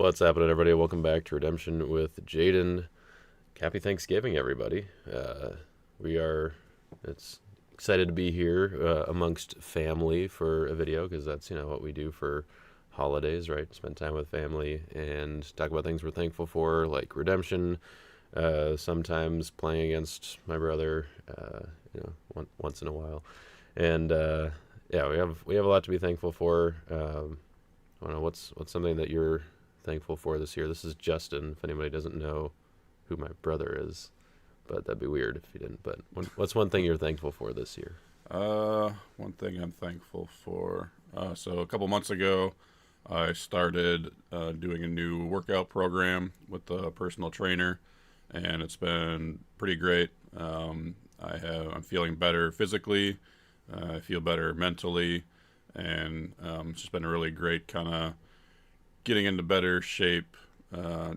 What's happening, everybody? Welcome back to Redemption with Jaden. Happy Thanksgiving, everybody. It's excited to be here amongst family for a video, because that's, what we do for holidays, right? Spend time with family and talk about things we're thankful for, like Redemption, sometimes playing against my brother, once in a while. And, we have a lot to be thankful for. I don't know, what's something that you're thankful for this year? This is Justin, if anybody doesn't know who my brother is, but that'd be weird if you didn't. But what's one thing you're thankful for this year? One thing I'm thankful for. So a couple months ago, I started doing a new workout program with a personal trainer, and it's been pretty great. I'm feeling better physically. I feel better mentally, and it's just been a really great kind of getting into better shape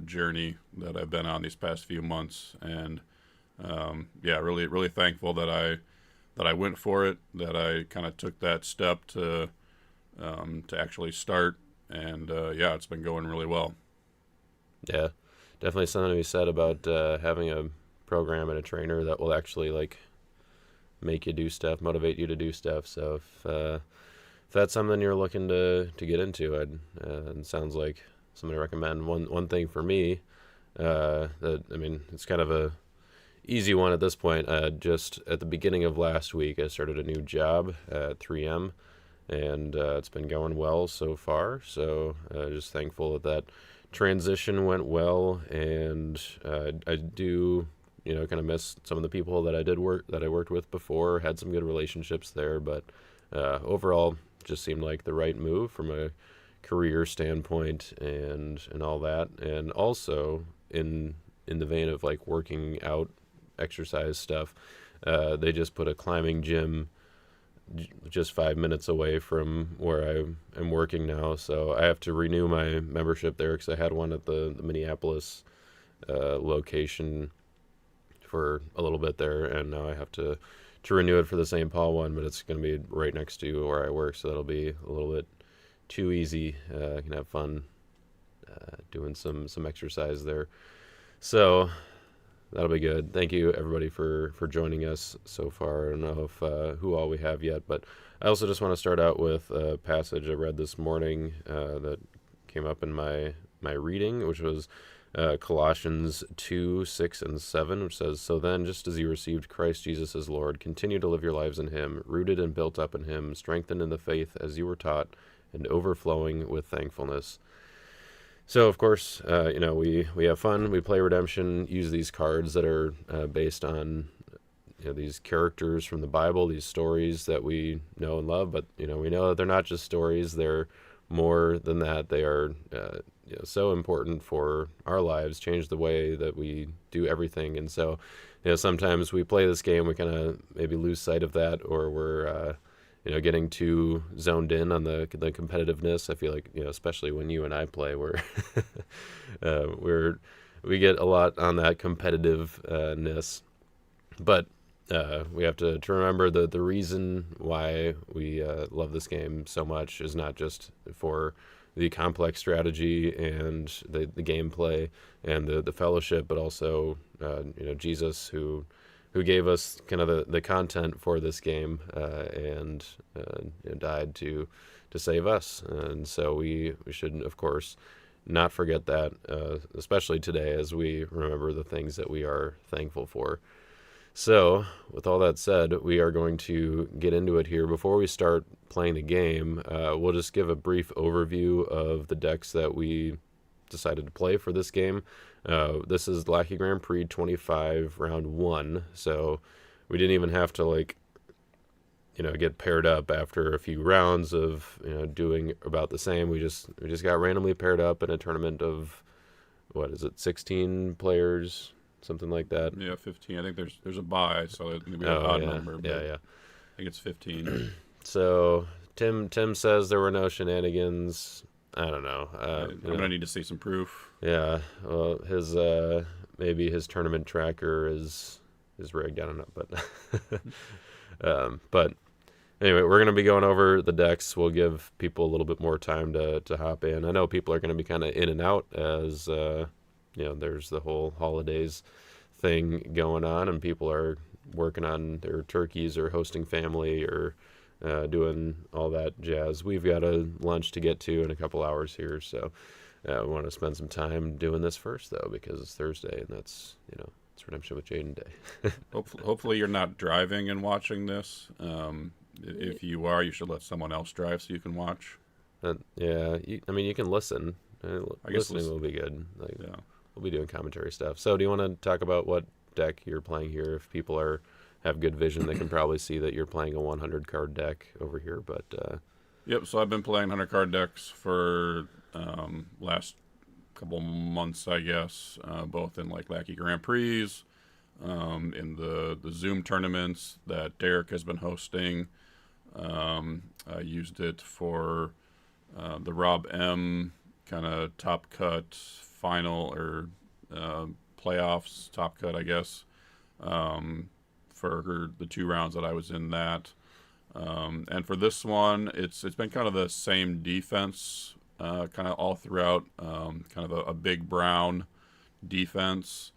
journey that I've been on these past few months, and really really thankful that I went for it, that I kind of took that step to actually start, and it's been going really well. Yeah, definitely something to be said about having a program and a trainer that will actually make you do stuff, motivate you to do stuff. So if that's something you're looking to get into, it sounds like something to recommend. One thing for me, it's kind of a easy one at this point. Just at the beginning of last week, I started a new job at 3M, and it's been going well so far. So just thankful that transition went well, and I do kind of miss some of the people that I worked with before. Had some good relationships there, but overall, just seemed like the right move from a career standpoint and all that. And also in the vein of working out, exercise stuff, they just put a climbing gym just 5 minutes away from where I am working now, so I have to renew my membership there, because I had one at the Minneapolis location for a little bit there, and now I have to renew it for the St. Paul one, but it's going to be right next to where I work, so that'll be a little bit too easy. I can have fun doing some exercise there. So that'll be good. Thank you, everybody, for joining us so far. I don't know if who all we have yet, but I also just want to start out with a passage I read this morning that came up in my reading, which was Colossians 2, 6, and 7, which says, "So then, just as you received Christ Jesus as Lord, continue to live your lives in Him, rooted and built up in Him, strengthened in the faith as you were taught, and overflowing with thankfulness." So, of course, we have fun. We play Redemption, use these cards that are based on these characters from the Bible, these stories that we know and love. But we know that they're not just stories; they're more than that. They are so important for our lives, change the way that we do everything. And so, sometimes we play this game, we kind of maybe lose sight of that, or we're getting too zoned in on the competitiveness. I feel like, especially when you and I play, we get a lot on that competitiveness. But we have to remember that the reason why we love this game so much is not just for the complex strategy and the gameplay and the fellowship, but also Jesus, who gave us kind of the content for this game, and died to save us. And so we should, of course, not forget that, especially today, as we remember the things that we are thankful for. So, with all that said, we are going to get into it here. Before we start playing the game, we'll just give a brief overview of the decks that we decided to play for this game. This is Lackey Grand Prix 25 round 1, so we didn't even have to get paired up after a few rounds of doing about the same. We just got randomly paired up in a tournament of 16 players, something like that. Yeah, 15. I think there's a bye, so it's gonna be an odd number. But Yeah. I think it's 15. So Tim says there were no shenanigans. I don't know. I'm gonna need to see some proof. Yeah. Well, his maybe his tournament tracker is rigged. I don't know, but but Anyway, we're going to be going over the decks. We'll give people a little bit more time to hop in. I know people are going to be kind of in and out as, there's the whole holidays thing going on, and people are working on their turkeys or hosting family or doing all that jazz. We've got a lunch to get to in a couple hours here, so we want to spend some time doing this first, though, because it's Thursday, and that's, it's Redemption with Jaden Day. Hopefully you're not driving and watching this. If you are, you should let someone else drive so you can watch. You can listen. I guess Listening will be good. Yeah. We'll be doing commentary stuff. So do you want to talk about what deck you're playing here? If people have good vision, they can probably see that you're playing a 100 card deck over here. But Yep, so I've been playing 100 card decks for last couple months, I guess, both in like Lackey Grand Prix, in the Zoom tournaments that Derek has been hosting. I used it for the Rob M kind of top cut final or playoffs, top cut, I guess, for the 2 rounds that I was in that. And for this one, it's been kind of the same defense, kind of all throughout, kind of a big brown defense.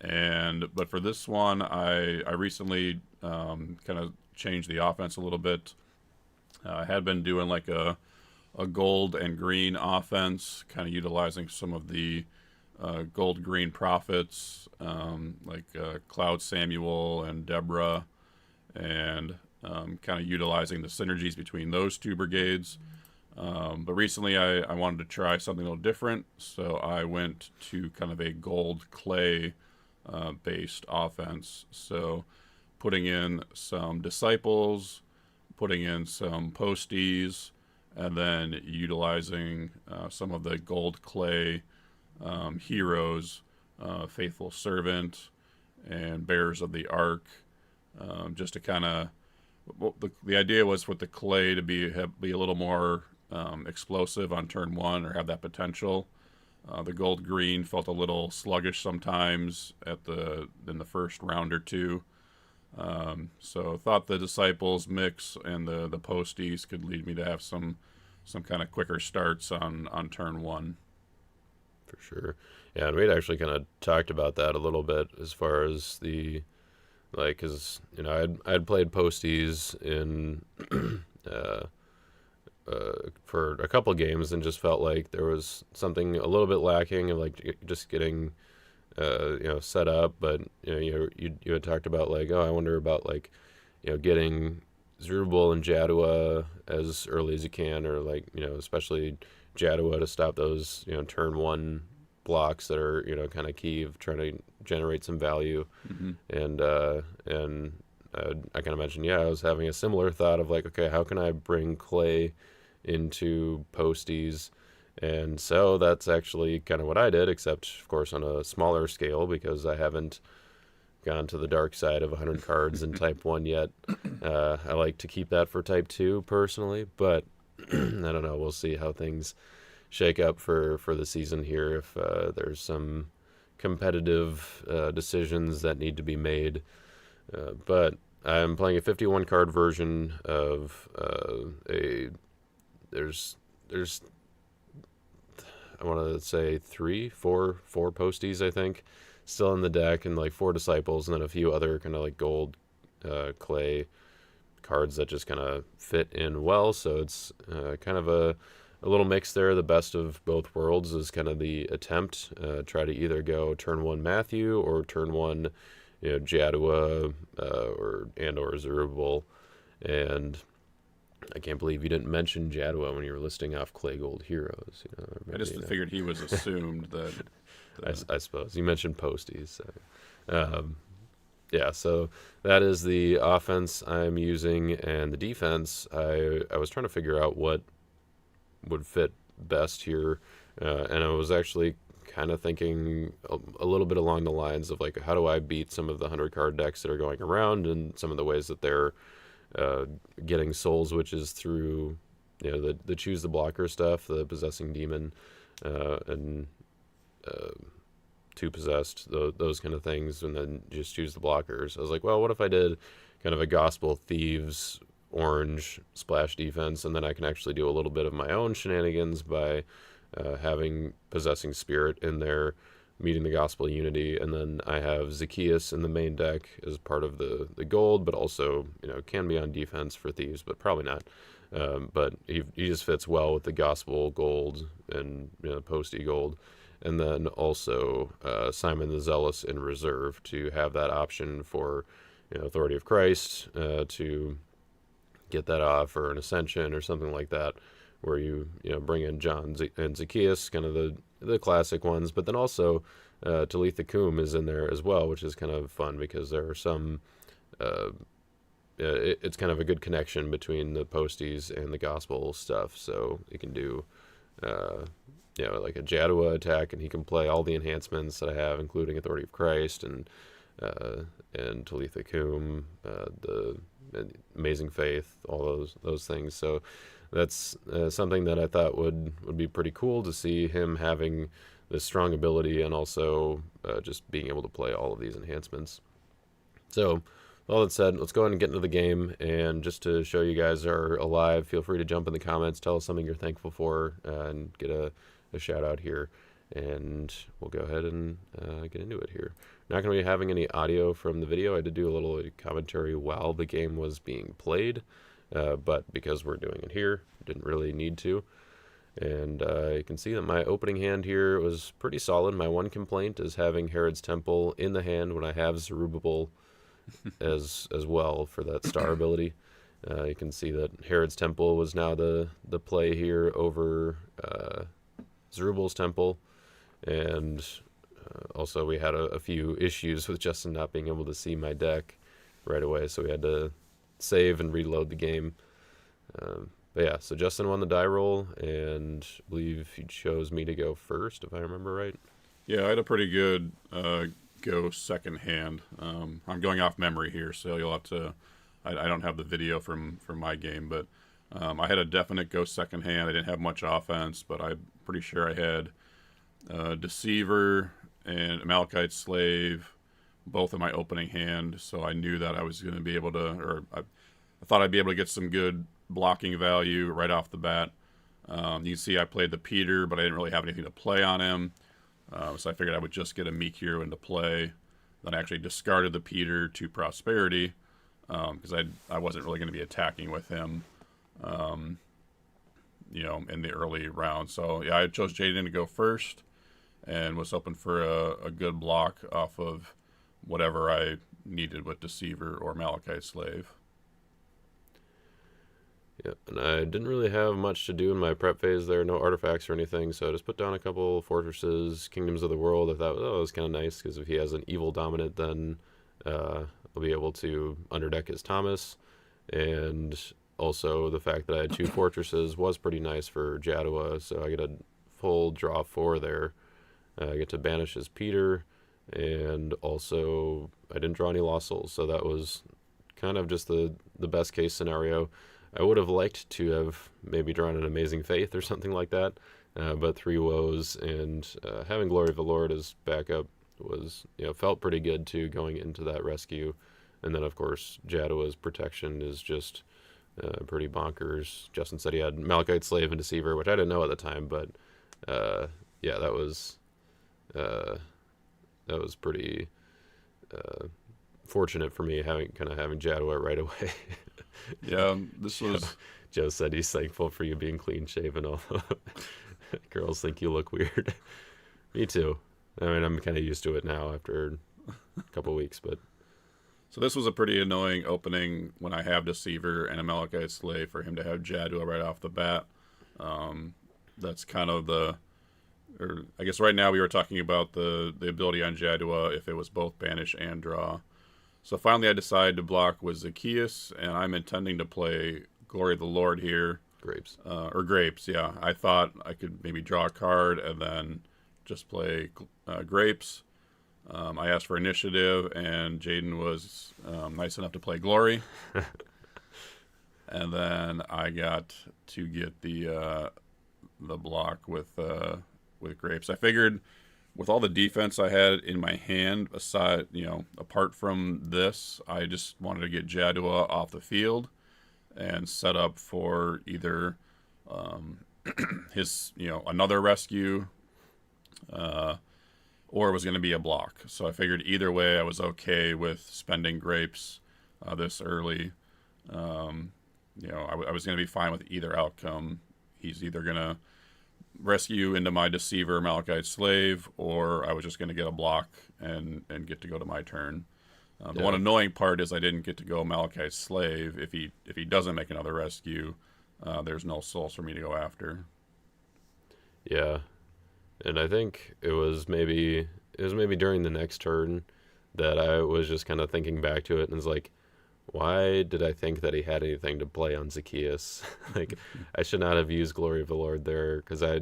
But for this one, I recently kind of changed the offense a little bit. I had been doing like a gold and green offense, kind of utilizing some of the gold green prophets, like Cloud Samuel and Deborah, and kind of utilizing the synergies between those 2 brigades. But recently I wanted to try something a little different, so I went to kind of a gold clay based offense. So putting in some disciples, putting in some posties, and then utilizing some of the gold clay heroes, Faithful Servant and Bearers of the Ark, just to kind of, the idea was with the clay to be a little more explosive on turn 1 or have that potential. The gold green felt a little sluggish sometimes in the first round or 2. So thought the disciples mix and the posties could lead me to have some kind of quicker starts on turn 1. For sure. Yeah, and we'd actually kind of talked about that a little bit as far as because I'd played posties in for a couple games and just felt like there was something a little bit lacking of like just getting set up. But you had talked about like, oh, I wonder about like getting Zerubbabel and Jadua as early as you can, or like especially Jadua to stop those turn 1 blocks that are kind of key of trying to generate some value. Mm-hmm. And I kind of mentioned, I was having a similar thought of like, okay, how can I bring clay into posties? And so that's actually kind of what I did, except of course on a smaller scale, because I haven't gone to the dark side of 100 cards in Type 1 yet. I like to keep that for Type 2 personally, but I don't know. We'll see how things shake up for the season here, if there's some competitive decisions that need to be made. But I'm playing a 51 card version of there's I want to say 4 posties, I think, still in the deck, and like 4 disciples, and then a few other kind of like gold clay cards that just kind of fit in well. So it's kind of a little mix there. The best of both worlds is kind of the attempt. Try to either go turn 1 Matthew or turn 1 Jadua or Zerubbabel. And I can't believe you didn't mention Jadua when you were listing off clay gold heroes. I just figured he was assumed that. I suppose you mentioned posties. So. So that is the offense I'm using, and the defense. I was trying to figure out what would fit best here, and I was actually kind of thinking a little bit along the lines of like, how do I beat some of the 100 card decks that are going around, and some of the ways that they're getting souls, which is through the choose the blocker stuff, the possessing demon, and 2 possessed, those kind of things, and then just choose the blockers. I was like, well, what if I did kind of a gospel thieves orange splash defense, and then I can actually do a little bit of my own shenanigans by having Possessing Spirit in there, meeting the Gospel of Unity, and then I have Zacchaeus in the main deck as part of the gold, but also, can be on defense for Thieves, but probably not. But he just fits well with the Gospel gold and Posty gold. And then also Simon the Zealous in reserve to have that option for Authority of Christ to get that off, or an Ascension or something like that, where you bring in John and Zacchaeus, kind of the classic ones, but then also Talitha Kum is in there as well, which is kind of fun because there are some it's kind of a good connection between the posties and the gospel stuff, so you can do like a Jadua attack, and he can play all the enhancements that I have, including Authority of Christ and Talitha Kum, the Amazing Faith, all those things. So that's something that I thought would be pretty cool to see him having this strong ability, and also just being able to play all of these enhancements. So with all that said, let's go ahead and get into the game. And just to show you guys are alive, feel free to jump in the comments, tell us something you're thankful for, and get a shout out here. And we'll go ahead and get into it here. Not going to be having any audio from the video. I did do a little commentary while the game was being played, but because we're doing it here, didn't really need to. And you can see that my opening hand here was pretty solid. My one complaint is having Herod's Temple in the hand when I have Zerubbabel as well for that star ability. You can see that Herod's Temple was now the play here over Zerubbabel's Temple. And also we had a few issues with Justin not being able to see my deck right away, so we had to save and reload the game. But yeah, so Justin won the die roll, and I believe he chose me to go first, if I remember right. Yeah, I had a pretty good go second hand. I'm going off memory here, so you'll have to... I don't have the video from my game, but I had a definite go second hand. I didn't have much offense, but I'm pretty sure I had Deceiver and Amalekite Slave both in my opening hand, so I knew that I was going to be able to, or I thought I'd be able to get some good blocking value right off the bat. You can see I played the Peter, but I didn't really have anything to play on him, so I figured I would just get a meek hero into play. Then I actually discarded the Peter to Prosperity, because I wasn't really going to be attacking with him, in the early round. So yeah, I chose Jaden to go first, and was hoping for a good block off of whatever I needed with Deceiver or Amalekite Slave. Yeah, and I didn't really have much to do in my prep phase there, no artifacts or anything, so I just put down a couple fortresses, Kingdoms of the World. I thought, it was kind of nice, because if he has an evil dominant, then I'll be able to underdeck his Thomas. And also the fact that I had two fortresses was pretty nice for Jadua, so I get a full draw 4 there. I get to banish his Peter, and also I didn't draw any Lost Souls, so that was kind of just the best case scenario. I would have liked to have maybe drawn an Amazing Faith or something like that, but 3 woes and having Glory of the Lord as backup was, felt pretty good too going into that rescue. And then of course Jadua's protection is just pretty bonkers. Justin said he had Malachite Slave and Deceiver, which I didn't know at the time, but yeah, that was pretty fortunate for me having Jadua right away. Yeah, this was... Joe said he's thankful for you being clean shaven, although girls think you look weird. Me too. I mean, I'm kind of used to it now after a couple weeks, but... So this was a pretty annoying opening when I have Deceiver and a Amalekite Slave for him to have Jadua right off the bat. That's kind of or I guess right now we were talking about the ability on Jadua if it was both banish and draw. So finally I decided to block with Zacchaeus, and I'm intending to play Glory of the Lord here. Grapes. Or Grapes, yeah. I thought I could maybe draw a card and then just play Grapes. I asked for initiative, and Jaden was nice enough to play Glory. And then I got to get the block with Grapes. I figured with all the defense I had in my hand, aside, apart from this, I just wanted to get Jadua off the field. and set up for either his, another rescue, uh, or it was going to be a block. So I figured either way, I was okay with spending grapes this early. I was going to be fine with either outcome. He's either going to rescue into my deceiver Malachite slave, or I was just going to get a block and get to go to my turn. The one annoying part is I didn't get to go Malachite slave. If he doesn't make another rescue, there's no souls for me to go after. Yeah, and I think it was maybe during the next turn that I was just kind of thinking back to it and was like, why did I think that he had anything to play on Zacchaeus? Like, I should not have used Glory of the Lord there, because I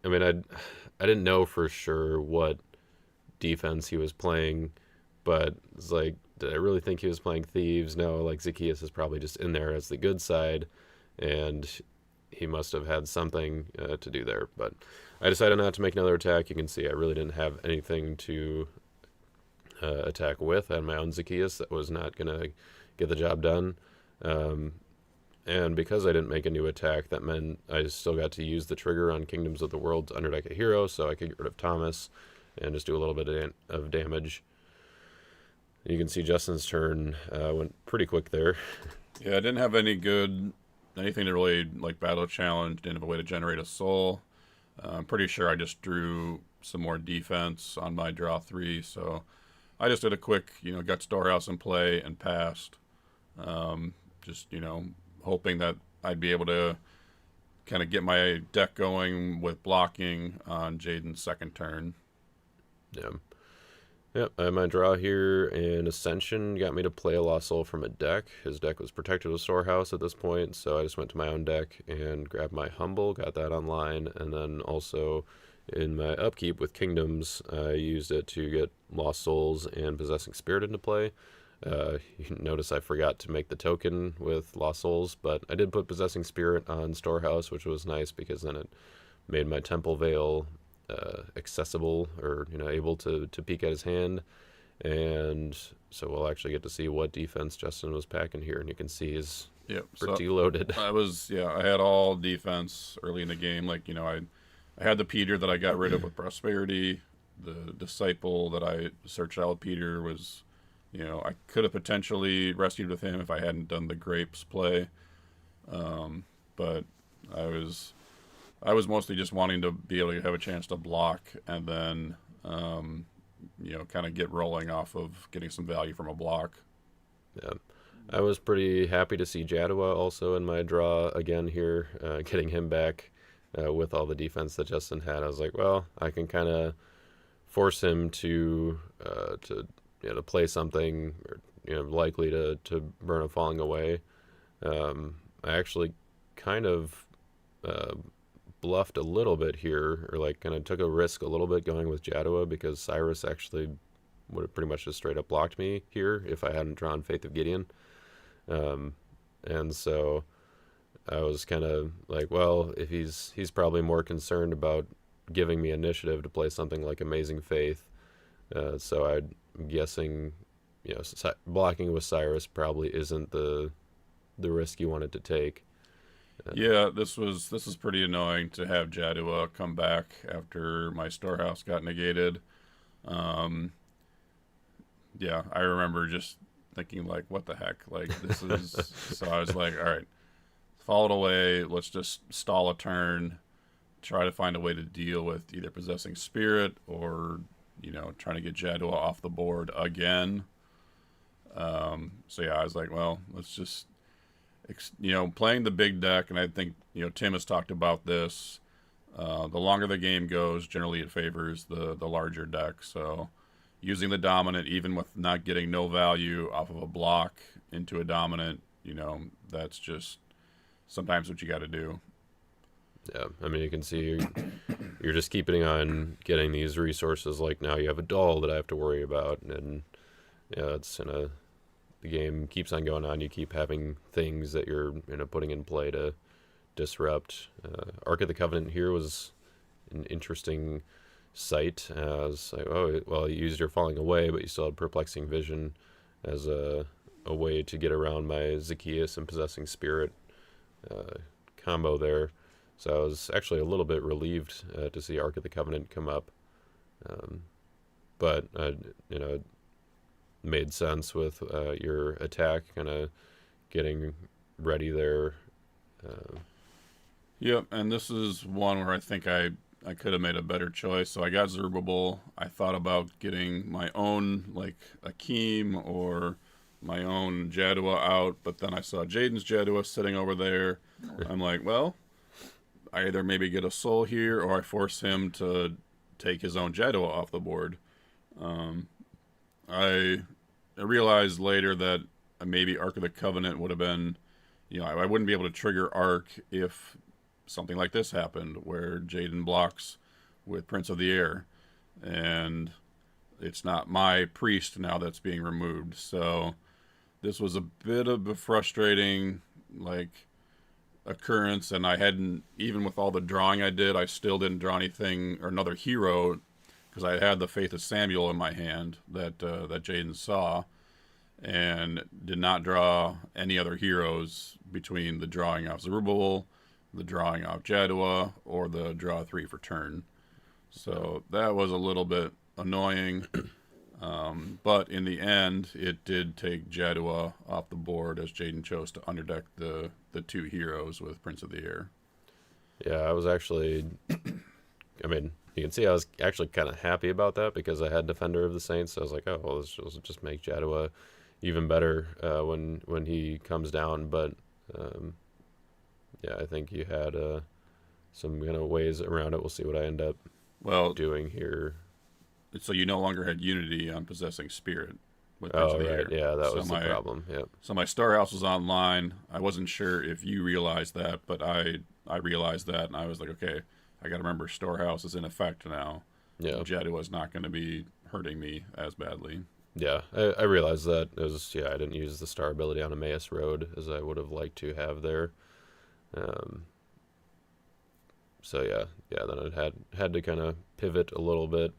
didn't know for sure what defense he was playing, but it's like, did I really think he was playing Thieves? No, like, Zacchaeus is probably just in there as the good side, and he must have had something to do there. But I decided not to make another attack. You can see I really didn't have anything to attack with. I had my own Zacchaeus that was not going to get the job done. And because I didn't make a new attack, that meant I still got to use the trigger on Kingdoms of the World to underdeck a hero, so I could get rid of Thomas and just do a little bit of damage. You can see Justin's turn went pretty quick there. Yeah, I didn't have anything to really like battle challenge. Didn't have a way to generate a soul. I'm pretty sure I just drew some more defense on my draw 3, so I just did a quick, got Storehouse in play and passed. Just, hoping that I'd be able to kind of get my deck going with blocking on Jaden's second turn. Yeah. Yep, I had my draw here, and Ascension got me to play a Lost Soul from a deck. His deck was protected with Storehouse at this point, so I just went to my own deck and grabbed my Humble, got that online, and then also in my upkeep with Kingdoms, I used it to get Lost Souls and Possessing Spirit into play. You notice I forgot to make the token with Lost Souls, but I did put Possessing Spirit on Storehouse, which was nice because then it made my Temple Veil accessible, or able to peek at his hand. And so we'll actually get to see what defense Justin was packing here, and you can see he's pretty loaded. I had all defense early in the game. Like, I had the Peter that I got rid of with Prosperity. The Disciple that I searched out with Peter was, I could have potentially rescued with him if I hadn't done the Grapes play. But I was mostly just wanting to be able to have a chance to block and then, kind of get rolling off of getting some value from a block. Yeah. I was pretty happy to see Jadua also in my draw again here, getting him back with all the defense that Justin had. I was like, well, I can kind of force him to play something, likely to burn a Falling Away. I actually kind of bluffed a little bit here, or like kind of took a risk a little bit going with Jadua, because Cyrus actually would have pretty much just straight up blocked me here if I hadn't drawn Faith of Gideon. And so I was kind of like, well, if he's probably more concerned about giving me initiative to play something like Amazing Faith. So I'm guessing, blocking with Cyrus probably isn't the risk you wanted to take. Yeah, this is pretty annoying to have Jadua come back after my Storehouse got negated. Yeah, I remember just thinking, like, what the heck? Like, this is... So I was like, all right, fall it away. Let's just stall a turn, try to find a way to deal with either Possessing Spirit or, trying to get Jadua off the board again. So yeah, I was like, well, let's just... playing the big deck, and I think, Tim has talked about this. The longer the game goes, generally it favors the larger deck. So using the dominant, even with not getting no value off of a block into a dominant, that's just sometimes what you got to do. Yeah, I mean, you can see you're just keeping on getting these resources. Like, now you have a doll that I have to worry about, and it's the game keeps on going on. You keep having things that you're putting in play to disrupt. Ark of the Covenant here was an interesting sight. As like, oh, well, you used your Falling Away, but you still had Perplexing Vision as a a way to get around my Zacchaeus and Possessing Spirit uh, combo there. So I was actually a little bit relieved to see Ark of the Covenant come up. Um, but, it made sense with your attack kind of getting ready there. Uh, Yep, and this is one where I think I could have made a better choice. So I got Zerubbabel. I thought about getting my own, like, Akeem or my own Jadua out, but then I saw Jaden's Jadua sitting over there. I'm like, well, I either maybe get a soul here or I force him to take his own Jadua off the board. Um, I realized later that maybe Ark of the Covenant would have been, I wouldn't be able to trigger Ark if something like this happened, where Jaden blocks with Prince of the Air, and it's not my priest now that's being removed. So this was a bit of a frustrating, like, occurrence, and I hadn't, even with all the drawing I did, I still didn't draw anything or another hero because I had the Faith of Samuel in my hand that Jaden saw, and did not draw any other heroes between the drawing of Zerubbabel, the drawing of Jadua, or the draw 3 for turn. So that was a little bit annoying. But in the end, it did take Jadua off the board as Jaden chose to underdeck the 2 heroes with Prince of the Air. yeah, I was actually, you can see I was actually kind of happy about that because I had Defender of the Saints. So I was like, oh, well, this will just make Jadua even better when he comes down. But um, yeah, I think you had some kind of ways around it. We'll see what I end up doing here. So you no longer had Unity on Possessing Spirit with Prince Oh, of the right. Air. Yeah, that was the problem. Yep. So my Storehouse was online. I wasn't sure if you realized that, but I realized that, and I was like, okay, I got to remember Storehouse is in effect now. Yeah. Jadua is not going to be hurting me as badly. Yeah, I realized that. I didn't use the star ability on Emmaus Road as I would have liked to have there. So then I had to kind of pivot a little bit.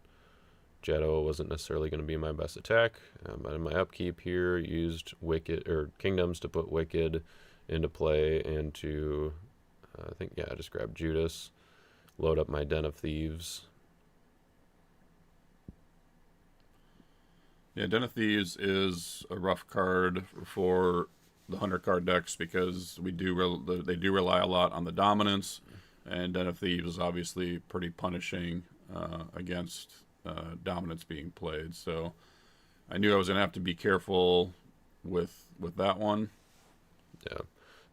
Jadua wasn't necessarily going to be my best attack, but in my upkeep here, used Wicked or Kingdoms to put Wicked into play and to, I just grabbed Judas, load up my Den of Thieves. Yeah, Den of Thieves is a rough card for the 100-card decks because they do rely a lot on the dominance, and Den of Thieves is obviously pretty punishing against dominance being played. So I knew I was going to have to be careful with that one. Yeah.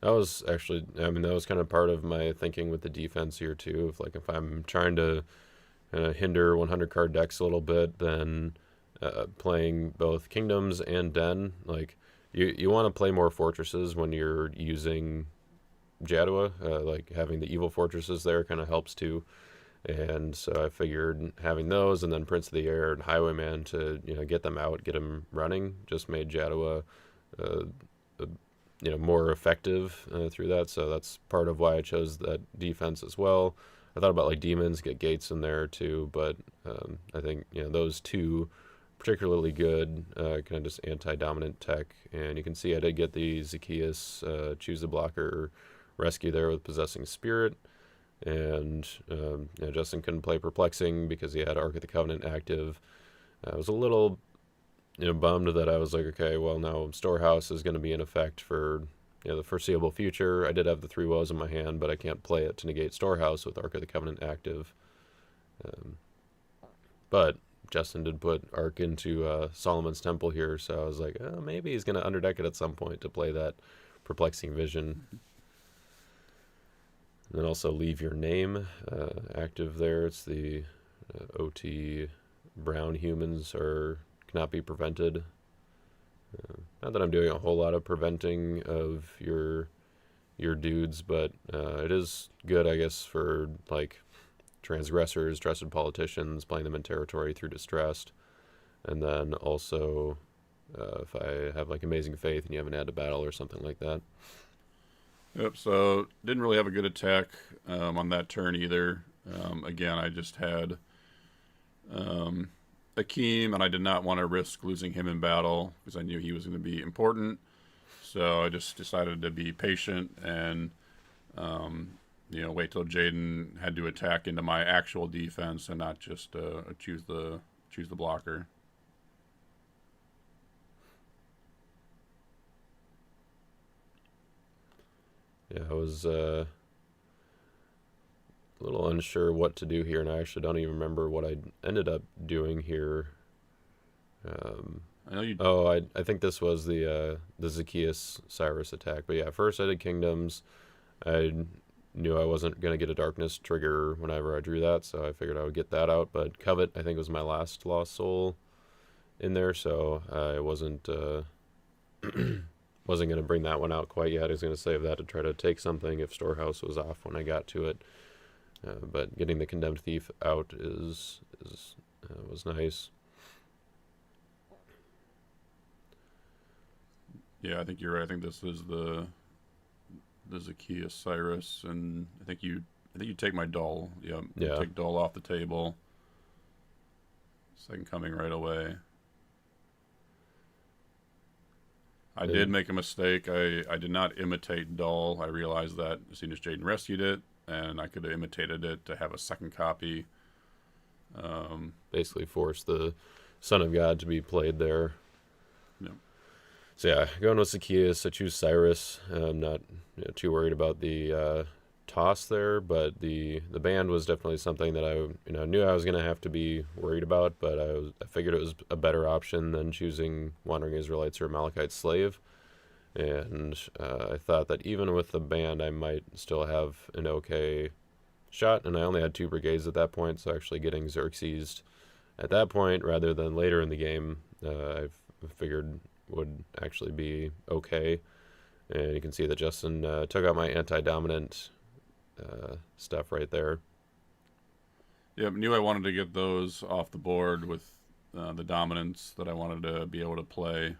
That was actually, that was kind of part of my thinking with the defense here too. If I'm trying to hinder 100-card decks a little bit, then playing both Kingdoms and Den, like you want to play more fortresses when you're using Jadua. Like having the evil fortresses there kind of helps too. And so I figured having those and then Prince of the Air and Highwayman to get them out, get them running, just made Jadua more effective through that. So that's part of why I chose that defense as well. I thought about like demons, get gates in there too, but I think those two particularly good, kind of just anti-dominant tech. And you can see I did get the Zacchaeus choose the blocker rescue there with Possessing Spirit. And Justin couldn't play Perplexing because he had Ark of the Covenant active. I was a little bummed that I was like, okay, well now Storehouse is going to be in effect for the foreseeable future. I did have the 3 woes in my hand, but I can't play it to negate Storehouse with Ark of the Covenant active. But Justin did put Ark into Solomon's Temple here, so I was like, oh, maybe he's going to underdeck it at some point to play that Perplexing Vision. And then also Leave Your Name active there. It's the OT brown humans cannot be prevented. Not that I'm doing a whole lot of preventing of your dudes, but it is good, I guess, for like transgressors, trusted politicians, playing them in territory through distressed. And then also if I have like Amazing Faith and you haven't had to battle or something like that. Yep, so didn't really have a good attack on that turn either. Again, I just had... Akeem, and I did not want to risk losing him in battle because I knew he was going to be important. So I just decided to be patient and wait till Jaden had to attack into my actual defense and not just choose the blocker. Yeah, I was a little unsure what to do here, and I actually don't even remember what I ended up doing here. I know you. Oh, I think this was the Zacchaeus Cyrus attack. But yeah, first I did Kingdoms. I knew I wasn't gonna get a Darkness trigger whenever I drew that, so I figured I would get that out. But Covet, I think, was my last Lost Soul in there, so I wasn't gonna bring that one out quite yet. I was gonna save that to try to take something if Storehouse was off when I got to it. But getting the Condemned Thief out was nice. Yeah, I think you're right. I think this is the Zacchaeus Cyrus, and I think you take my Dull. Yeah, Yeah. take Dull off the table. Second Coming right away. I Yeah. did make a mistake. I did not imitate Dull. I realized that as soon as Jaden rescued it, and I could have imitated it to have a second copy. Basically force the Son of God to be played there. Yeah. So yeah, going with Zacchaeus, I choose Cyrus. I'm not too worried about the toss there, but the band was definitely something that I knew I was gonna have to be worried about. But I figured it was a better option than choosing Wandering Israelites or Amalekite Slave. And I thought that even with the band, I might still have an okay shot. And I only had 2 brigades at that point, so actually getting Xerxes at that point rather than later in the game, I figured would actually be okay. And you can see that Justin took out my anti-dominant stuff right there. Yep, knew I wanted to get those off the board with the dominance that I wanted to be able to play.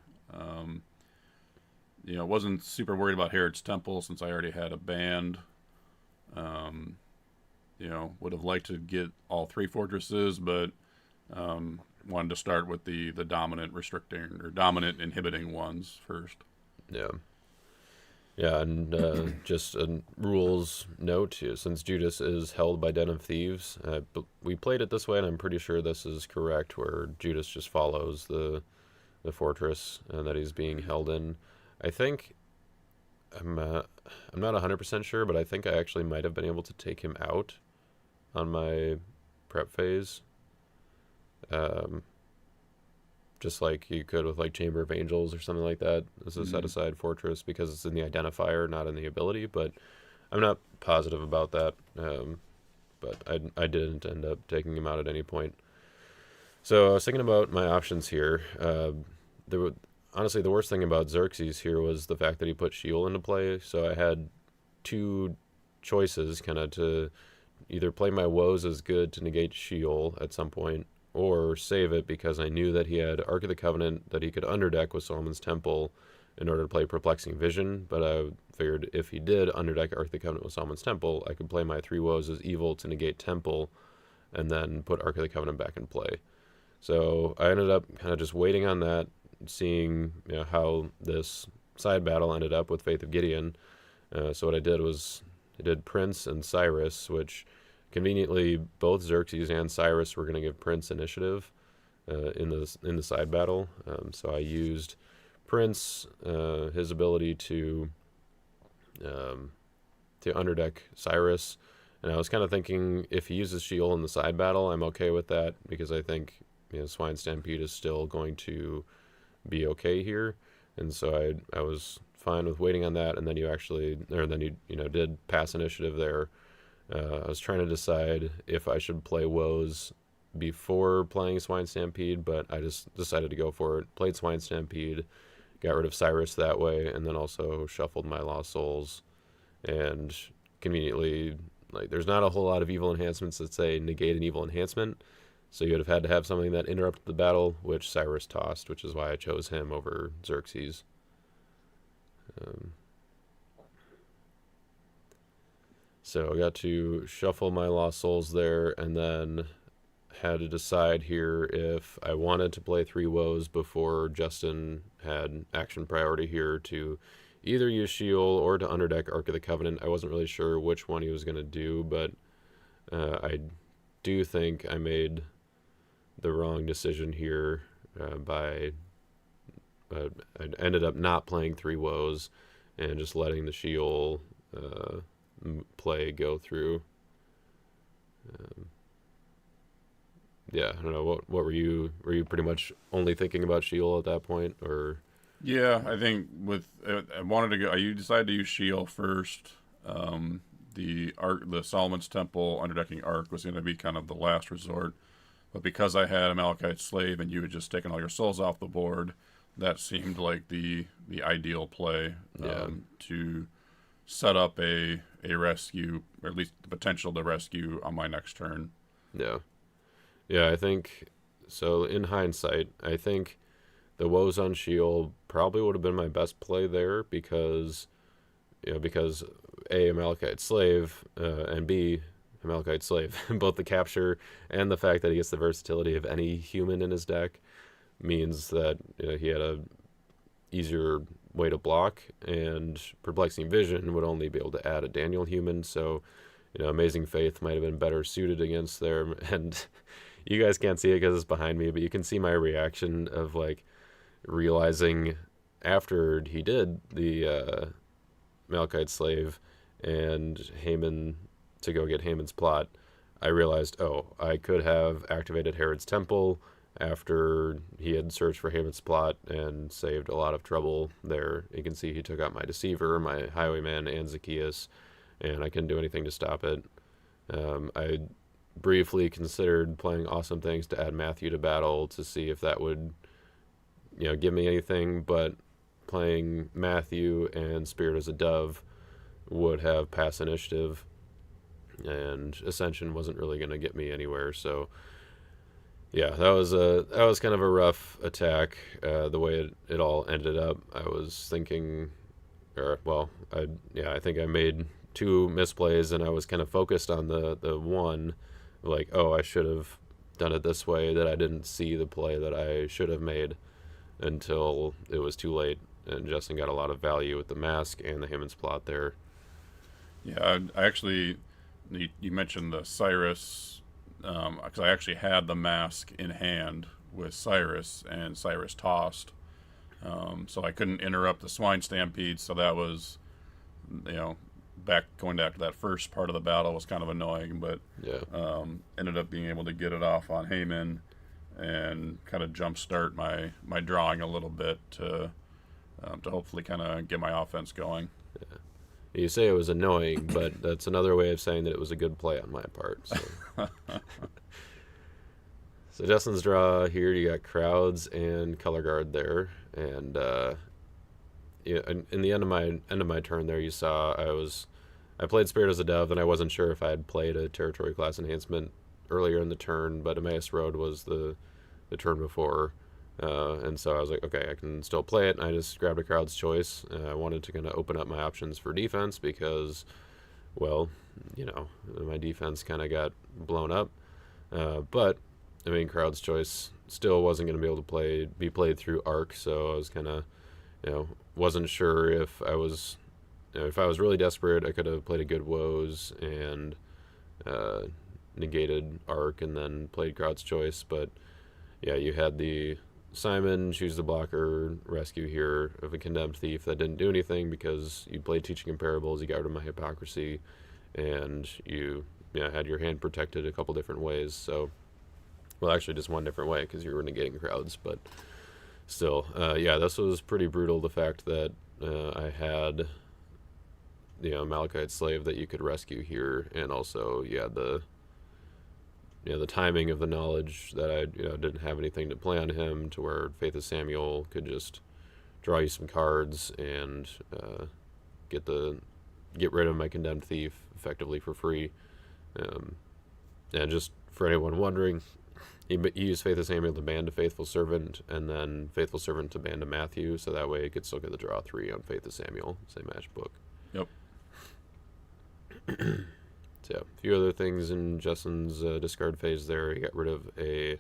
Wasn't super worried about Herod's Temple since I already had a band. Would have liked to get all 3 fortresses, but wanted to start with the dominant restricting or dominant inhibiting ones first. Yeah. Yeah, and just a rules note, since Judas is held by Den of Thieves, we played it this way, and I'm pretty sure this is correct, where Judas just follows the fortress that he's being held in. I think I'm not 100% sure, but I think I actually might have been able to take him out on my prep phase. Just like you could with like Chamber of Angels or something like that as a set aside fortress, because it's in the identifier, not in the ability. But I'm not positive about that. But I didn't end up taking him out at any point. So I was thinking about my options here. Honestly, the worst thing about Xerxes here was the fact that he put Sheol into play. So I had 2 choices kind of to either play my woes as good to negate Sheol at some point, or save it because I knew that he had Ark of the Covenant that he could underdeck with Solomon's Temple in order to play Perplexing Vision. But I figured if he did underdeck Ark of the Covenant with Solomon's Temple, I could play my 3 woes as evil to negate Temple and then put Ark of the Covenant back in play. So I ended up kind of just waiting on that, seeing how this side battle ended up with Faith of Gideon. So what I did was I did Prince and Cyrus, which conveniently both Xerxes and Cyrus were going to give Prince initiative in the side battle. So I used Prince, his ability to underdeck Cyrus, and I was kind of thinking if he uses Sheol in the side battle, I'm okay with that, because I think Swine Stampede is still going to be okay here, and so I was fine with waiting on that. And then you did pass initiative there. I was trying to decide if I should play woes before playing Swine Stampede, but I just decided to go for it. Played Swine Stampede, got rid of Cyrus that way, and then also shuffled my Lost Souls. And conveniently, there's not a whole lot of evil enhancements that say negate an evil enhancement, so you would have had to have something that interrupted the battle, which Cyrus tossed, which is why I chose him over Xerxes. So I got to shuffle my Lost Souls there, and then had to decide here if I wanted to play 3 woes before Justin had action priority here to either use Sheol or to underdeck Ark of the Covenant. I wasn't really sure which one he was going to do, but I do think I made the wrong decision here by I ended up not playing 3 woes and just letting the Sheol play go through. Yeah, I don't know. What were you pretty much only thinking about Sheol at that point, or? Yeah, I think with I wanted to go. You decided to use Sheol first. The Solomon's Temple underdecking Ark was going to be kind of the last resort, but because I had a Malachite Slave and you had just taken all your souls off the board, that seemed like the ideal play to set up a rescue, or at least the potential to rescue on my next turn. Yeah. Yeah, I think so. In hindsight, I think the woes on Sheol probably would have been my best play there because A, a Malachite Slave, and B, a Malachite Slave. Both the capture and the fact that he gets the versatility of any human in his deck means that he had a easier way to block, and Perplexing Vision would only be able to add a Daniel human, so Amazing Faith might have been better suited against there. And you guys can't see it because it's behind me, but you can see my reaction of like realizing after he did the Malachite Slave and Haman to go get Haman's plot, I realized, I could have activated Herod's Temple after he had searched for Haman's plot and saved a lot of trouble there. You can see he took out my Deceiver, my Highwayman, and Zacchaeus, and I couldn't do anything to stop it. I briefly considered playing Awesome Things to add Matthew to battle to see if that would give me anything, but playing Matthew and Spirit as a Dove would have pass initiative, and Ascension wasn't really going to get me anywhere. So yeah, that was kind of a rough attack. The way it all ended up, I was thinking, I think I made 2 misplays, and I was kind of focused on the one, like, I should have done it this way, that I didn't see the play that I should have made until it was too late, and Justin got a lot of value with the mask and the Haman's plot there. Yeah, I actually, you mentioned the Cyrus, because I actually had the mask in hand with Cyrus, and Cyrus tossed, so I couldn't interrupt the swine stampede. So that was, going back to that first part of the battle was kind of annoying, but ended up being able to get it off on Haman and kind of jumpstart my drawing a little bit to hopefully kind of get my offense going. Yeah. You say it was annoying, but that's another way of saying that it was a good play on my part. So, so Justin's draw here, you got Crowds and Color Guard there, and in the end of my turn there, you saw I played Spirit as a Dove, and I wasn't sure if I had played a territory class enhancement earlier in the turn, but Emmaus Road was the turn before. And so I was like, okay, I can still play it. And I just grabbed a Crowd's Choice. I wanted to kind of open up my options for defense because, my defense kind of got blown up. But, Crowd's Choice still wasn't going to be able to be played through Arc, so I was kind of, wasn't sure if I was, if I was really desperate, I could have played a good Woes and negated Arc and then played Crowd's Choice. But, yeah, you had the Simon, choose the blocker, rescue here of a Condemned Thief that didn't do anything because you played Teaching in Parables, you got rid of my Hypocrisy, and you had your hand protected a couple different ways. So, well, actually just one different way because you were negating Crowds, but still, this was pretty brutal, the fact that I had Malachite Slave that you could rescue here, and also the timing of the knowledge that I didn't have anything to play on him, to where Faith of Samuel could just draw you some cards and get rid of my Condemned Thief effectively for free. And just for anyone wondering, he used Faith of Samuel to ban to Faithful Servant, and then Faithful Servant to ban to Matthew, so that way he could still get the draw 3 on Faith of Samuel, same match book. Yep. So a few other things in Justin's discard phase there. He got rid of a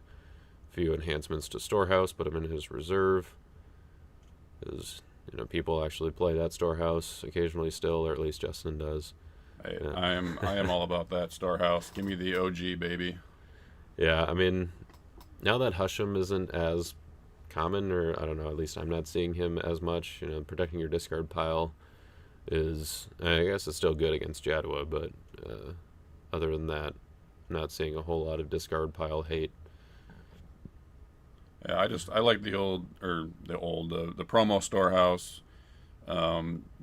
few enhancements to Storehouse, put him in his reserve. Because, people actually play that Storehouse occasionally still, or at least Justin does. I am all about that Storehouse. Give me the OG, baby. Yeah, I mean, now that Husham isn't as common, or I don't know, at least I'm not seeing him as much, protecting your discard pile is, I guess it's still good against Jadua, but other than that, not seeing a whole lot of discard pile hate. Yeah, I like the promo Storehouse.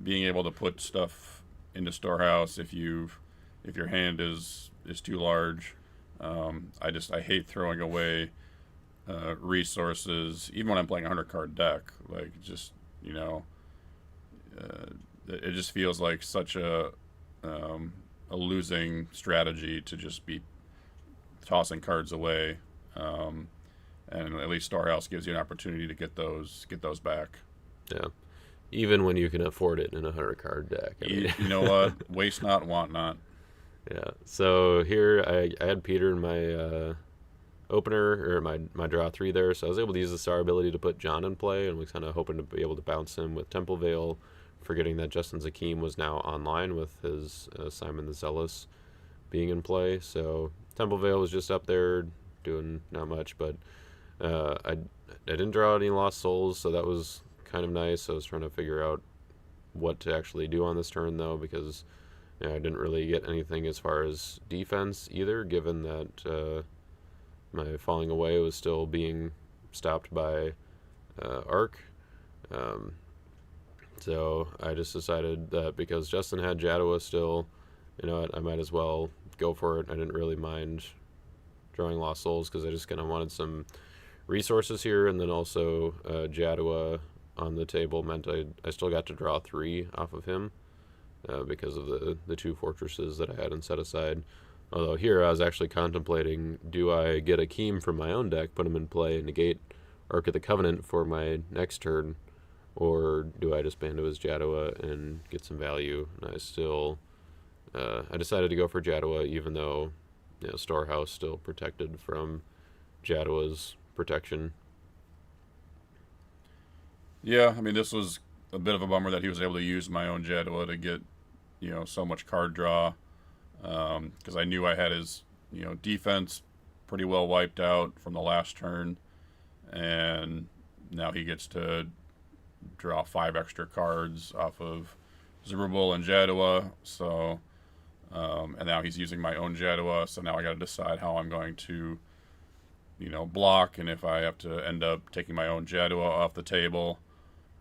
Being able to put stuff into Storehouse if your hand is too large. I hate throwing away resources, even when I'm playing a 100 card deck. Like, just, it just feels like such a losing strategy to just be tossing cards away. And at least Storehouse gives you an opportunity to get those back. Yeah, even when you can afford it in a 100 card deck. You know what? Waste not, want not. Yeah. So here I had Peter in my opener, or my draw 3 there, so I was able to use the star ability to put John in play, and was kind of hoping to be able to bounce him with Temple Veil, forgetting that Justin Zakim was now online with his Simon the Zealous being in play. So Temple Veil was just up there doing not much, but I didn't draw any Lost Souls, so that was kind of nice. I was trying to figure out what to actually do on this turn, though, because I didn't really get anything as far as defense either, given that my falling away was still being stopped by Arc. So I just decided that because Justin had Jadua still, I might as well go for it. I didn't really mind drawing Lost Souls because I just kind of wanted some resources here, and then also Jadua on the table meant I still got to draw 3 off of him because of the 2 fortresses that I had in set aside. Although here I was actually contemplating, do I get Akeem from my own deck, put him in play, and negate Ark of the Covenant for my next turn, or do I just Bando as Jadua and get some value? And I decided to go for Jadua, even though Storehouse still protected from Jadua's protection. Yeah, I mean, this was a bit of a bummer that he was able to use my own Jadua to get, so much card draw. Because I knew I had his, defense pretty well wiped out from the last turn, and now he gets to draw 5 extra cards off of Zerubbabel and Jadua. So, and now he's using my own Jadua. So now I got to decide how I'm going to, block, and if I have to end up taking my own Jadua off the table.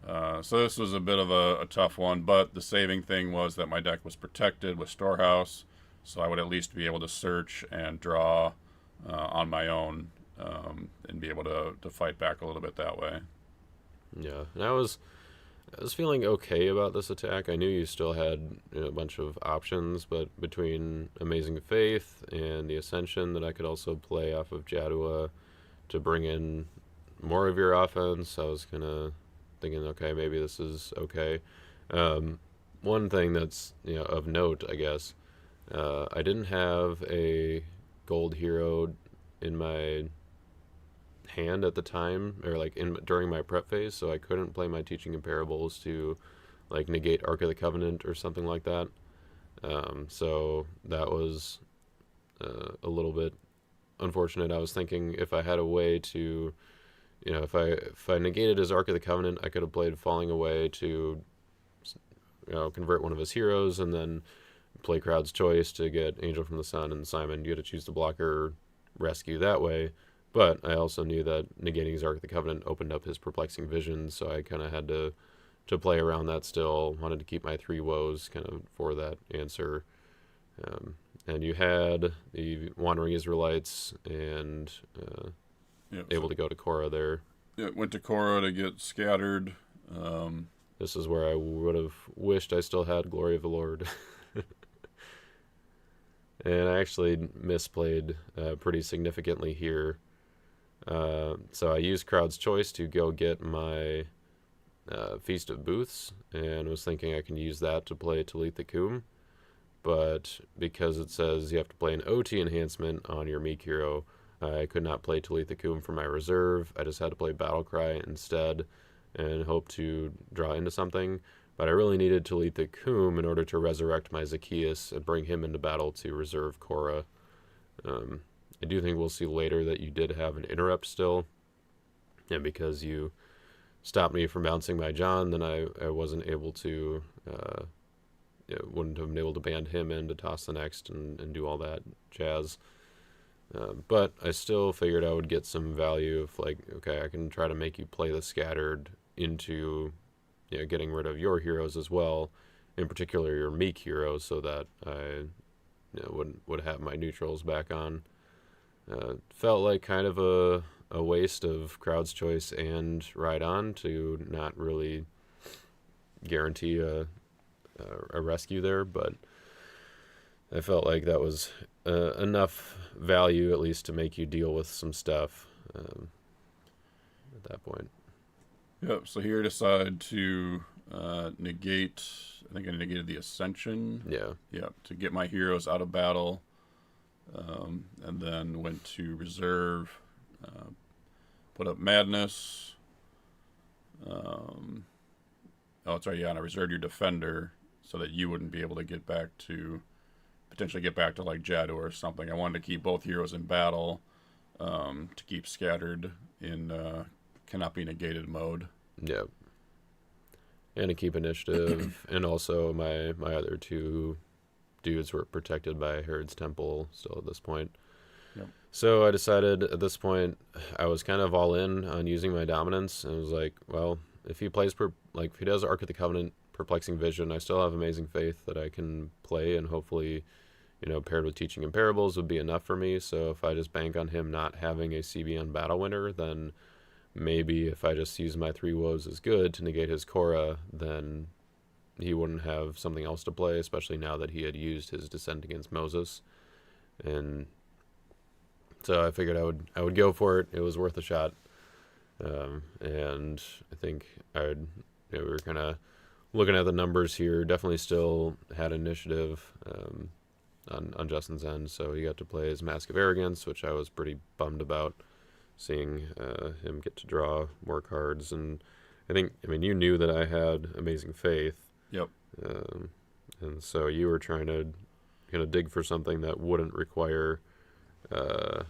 So this was a bit of a tough one, but the saving thing was that my deck was protected with Storehouse, so I would at least be able to search and draw on my own, and be able to fight back a little bit that way. Yeah, and I was feeling okay about this attack. I knew you still had a bunch of options, but between Amazing Faith and the Ascension that I could also play off of Jadua to bring in more of your offense, I was kind of thinking, okay, maybe this is okay. One thing that's of note, I guess, I didn't have a gold hero in my hand at the time, or like during my prep phase, so I couldn't play my Teaching in Parables to like negate Ark of the Covenant or something like that. So that was a little bit unfortunate. I was thinking if I had a way to, if I negated his Ark of the Covenant, I could have played Falling Away to convert one of his heroes, and then play Crowd's Choice to get Angel from the Sun and Simon. You had to choose the blocker rescue that way. But I also knew that negating his Ark of the Covenant opened up his Perplexing Vision, so I kind of had to play around that still. Wanted to keep my 3 woes kind of for that answer. And you had the Wandering Israelites and able to go to Korra there. Yeah, went to Korra to get scattered. This is where I would have wished I still had Glory of the Lord. And I actually misplayed pretty significantly here. So I used Crowd's Choice to go get my Feast of Booths, and was thinking I can use that to play Talitha Kum. but because it says you have to play an OT enhancement on your Meek hero, I could not play Talitha Kum for my reserve. I just had to play Battlecry instead and hope to draw into something. But I really needed Talitha Kum in order to resurrect my Zacchaeus and bring him into battle to reserve Korra. I do think we'll see later that you did have an interrupt still. And because you stopped me from bouncing my John, then I wasn't able to, wouldn't have been able to band him in to toss the next and do all that jazz. But I still figured I would get some value of like, okay, I can try to make you play the scattered into getting rid of your heroes as well, in particular your Meek heroes, so that I would have my neutrals back on. Felt like kind of a waste of Crowd's Choice and Ride On to not really guarantee a rescue there, but I felt like that was enough value at least to make you deal with some stuff at that point. Yep, so here decide to negate, I think I negated the Ascension. Yeah. Yep, to get my heroes out of battle. And then went to reserve, put up Madness. That's right, yeah, and I reserved your Defender so that you wouldn't be able to potentially get back to like Jadu or something. I wanted to keep both heroes in battle, to keep scattered in cannot be negated mode. Yep. And to keep initiative, and also my other two dudes were protected by Herod's Temple still at this point. Yep. So I decided at this point I was kind of all in on using my dominance, and was like, well, if he plays if he does Ark of the Covenant, Perplexing Vision, I still have Amazing Faith that I can play, and hopefully, paired with Teaching in Parables would be enough for me. So if I just bank on him not having a CBN battle winner, then maybe if I just use my 3 woes as good to negate his Korra, then he wouldn't have something else to play, especially now that he had used his Descent against Moses. And so I figured I would go for it. It was worth a shot. And I think we were kind of looking at the numbers here. Definitely still had initiative on Justin's end, so he got to play his Mask of Arrogance, which I was pretty bummed about, seeing him get to draw more cards. And you knew that I had Amazing Faith. Yep. And so you were trying to kind of dig for something that wouldn't require or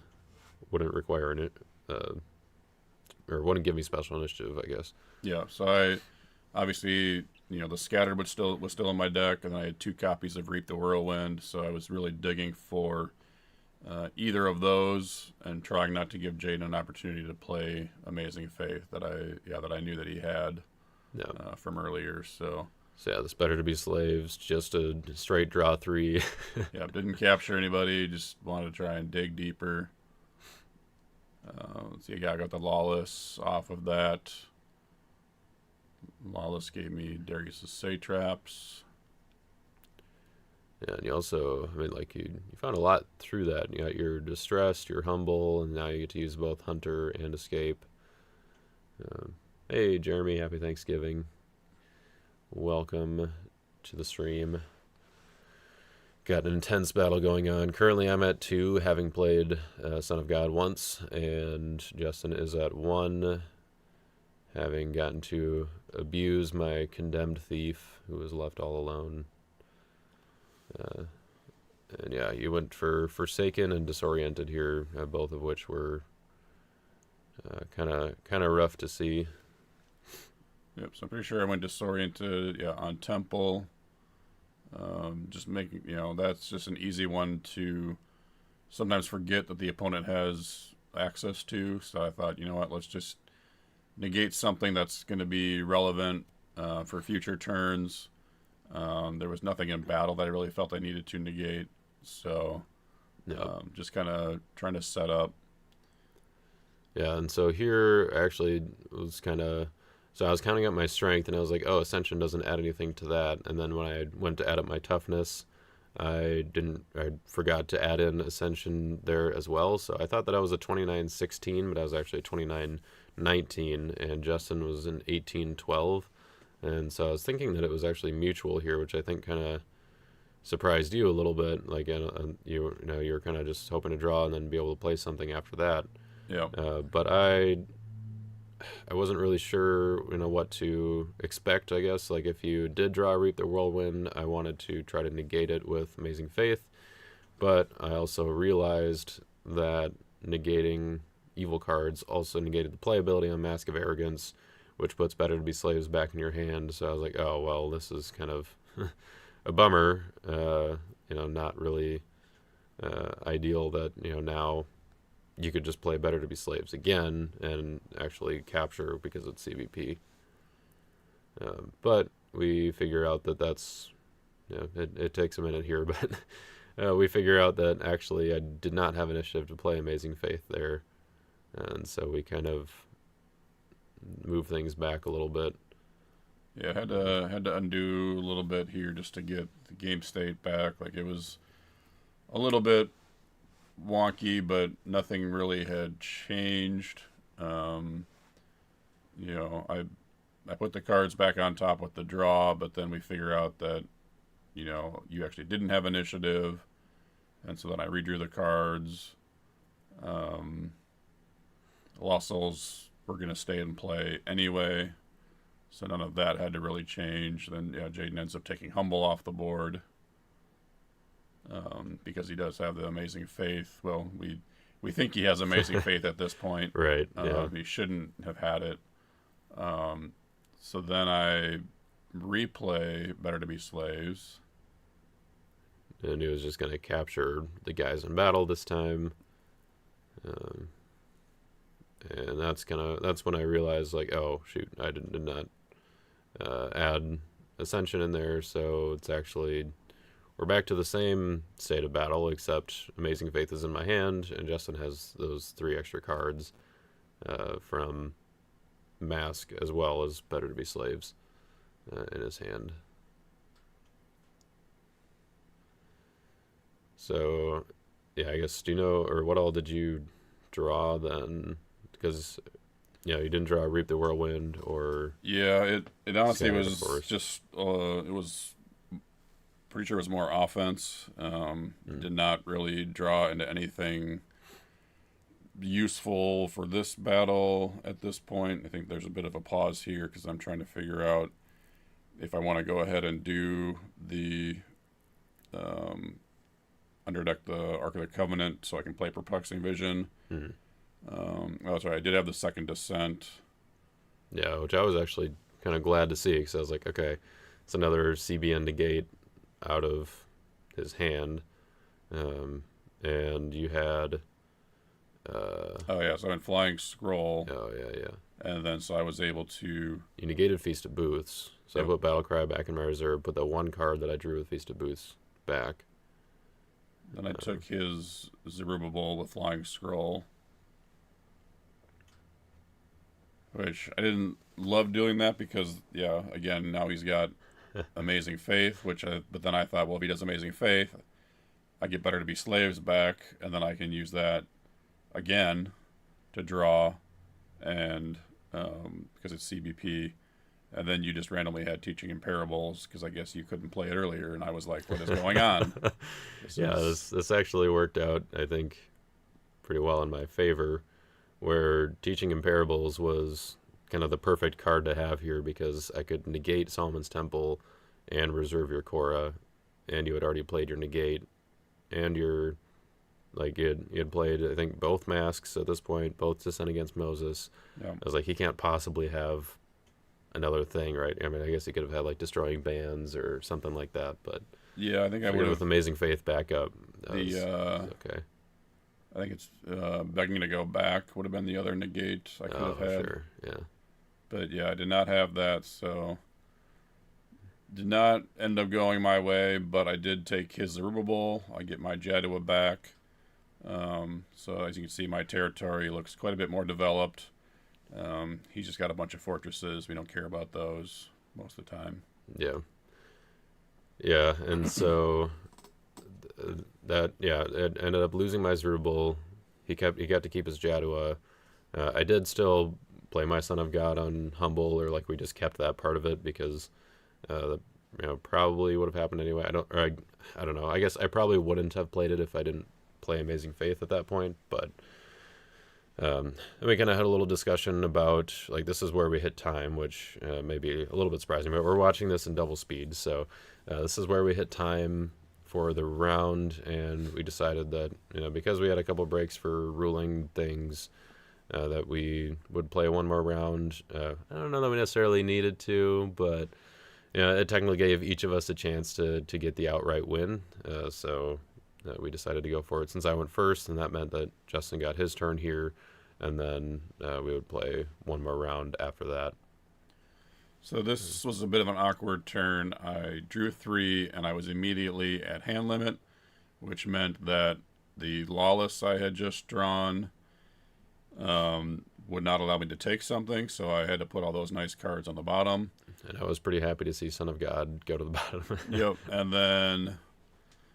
wouldn't give me special initiative, I guess. Yeah. So I obviously, the Scattered was still in my deck, and I had 2 copies of Reap the Whirlwind. So I was really digging for either of those and trying not to give Jaden an opportunity to play Amazing Faith that I knew that he had from earlier. So yeah, it's better to be slaves, just a straight draw 3. Yeah, didn't capture anybody, just wanted to try and dig deeper. Let's see, I got the Lawless off of that. Lawless gave me Darius's Satraps. Yeah, and you also, you found a lot through that. You got your Distressed, your Humble, and now you get to use both Hunter and Escape. Hey, Jeremy, happy Thanksgiving. Welcome to the stream. Got an intense battle going on. Currently, I'm at 2, having played Son of God once, and Justin is at 1, having gotten to abuse my Condemned Thief, who was left all alone. And yeah, you went for Forsaken and Disoriented here, both of which were kind of rough to see. Yep, so I'm pretty sure I went Disoriented, on Temple. Just making, that's just an easy one to sometimes forget that the opponent has access to. So I thought, let's just negate something that's going to be relevant for future turns. There was nothing in battle that I really felt I needed to negate. So just kind of trying to set up. Yeah, and so here actually was so I was counting up my strength, and I was like, oh, Ascension doesn't add anything to that. And then when I went to add up my toughness, I forgot to add in Ascension there as well. So I thought that I was a 29-16, but I was actually a 29-19, and Justin was an 18-12. And so I was thinking that it was actually mutual here, which I think kind of surprised you a little bit. Like, you were kind of just hoping to draw and then be able to play something after that. Yeah. But I wasn't really sure, what to expect, I guess. Like, if you did draw Reap the Whirlwind, I wanted to try to negate it with Amazing Faith. But I also realized that negating evil cards also negated the playability on Mask of Arrogance, which puts Better to Be Slaves back in your hand. So I was like, oh, well, this is kind of a bummer. Not really ideal that, now you could just play Better to Be Slaves again and actually capture because it's CBP. But we figure out that that's, it takes a minute here, but we figure out that actually I did not have initiative to play Amazing Faith there. And so we kind of move things back a little bit. Yeah, had to undo a little bit here just to get the game state back. Like, it was a little bit wonky, but nothing really had changed. I put the cards back on top with the draw, but then we figure out that you actually didn't have initiative, and so then I redrew the cards. Lost Souls were going to stay in play anyway, so none of that had to really change. Then Jaden ends up taking Humble off the board because he does have the Amazing Faith. Well, we think he has Amazing Faith at this point. Right. Yeah. He shouldn't have had it. So then I replay Better to Be Slaves. And he was just going to capture the guys in battle this time. And that's when I realized, like, oh shoot, I did not add Ascension in there, so it's actually, we're back to the same state of battle, except Amazing Faith is in my hand, and Justin has those 3 extra cards from Mask as well as Better to Be Slaves in his hand. So, yeah, I guess, do you know, or what all did you draw then? Because, you didn't draw Reap the Whirlwind or... Yeah, it honestly Sky, was just, it was pretty sure it was more offense. Did not really draw into anything useful for this battle at this point. I think there's a bit of a pause here because I'm trying to figure out if I want to go ahead and do the underdeck the Ark of the Covenant so I can play Perplexing Vision. That's right, I did have the Second Descent. Yeah, which I was actually kind of glad to see because I was like, okay, it's another CBN negate out of his hand. And you had... so in Flying Scroll. Oh, yeah. And then so I was able to... You negated Feast of Booths, so Yep. I put Battlecry back in my reserve, put that one card that I drew with Feast of Booths back. Then I took his Zerubbabel with Flying Scroll, which I didn't love doing that because, again, now he's got Amazing Faith, but then I thought, well, if he does Amazing Faith, I get Better to Be Slaves back, and then I can use that again to draw, and because it's CBP, and then you just randomly had Teaching in Parables because I guess you couldn't play it earlier, and I was like, what is going on? This actually worked out, I think, pretty well in my favor, where Teaching in Parables was kind of the perfect card to have here because I could negate Solomon's Temple and reserve your Korra, and you had already played your negate, and your... Like, you had played, I think, both Masks at this point, both Descent Against Moses. Yeah. I was like, he can't possibly have another thing, right? I mean, I guess he could have had, like, Destroying Bands or something like that, but... Yeah, I think I would have... With Amazing Faith backup, was okay. I think it's Begging to Go Back would have been the other negate I could have had. Sure, yeah. But, I did not have that, so... Did not end up going my way, but I did take his Zerubbabel. I get my Jadua back. So as you can see, my territory looks quite a bit more developed. He's just got a bunch of fortresses. We don't care about those most of the time. Yeah, and so it ended up losing my Zerubbabel. He got to keep his Jadua. I did still play my Son of God on Humble, or like we just kept that part of it because the probably would have happened anyway. I don't know. I guess I probably wouldn't have played it if I didn't play Amazing Faith at that point. But and we kind of had a little discussion about, like, this is where we hit time, which may be a little bit surprising, but we're watching this in double speed. So this is where we hit time for the round, and we decided that, because we had a couple breaks for ruling things, that we would play one more round. I don't know that we necessarily needed to, but it technically gave each of us a chance to get the outright win. So we decided to go for it since I went first, and that meant that Justin got his turn here, and then we would play one more round after that. So this was a bit of an awkward turn. I drew 3, and I was immediately at hand limit, which meant that the Lawless I had just drawn would not allow me to take something, so I had to put all those nice cards on the bottom. And I was pretty happy to see Son of God go to the bottom. Yep, and then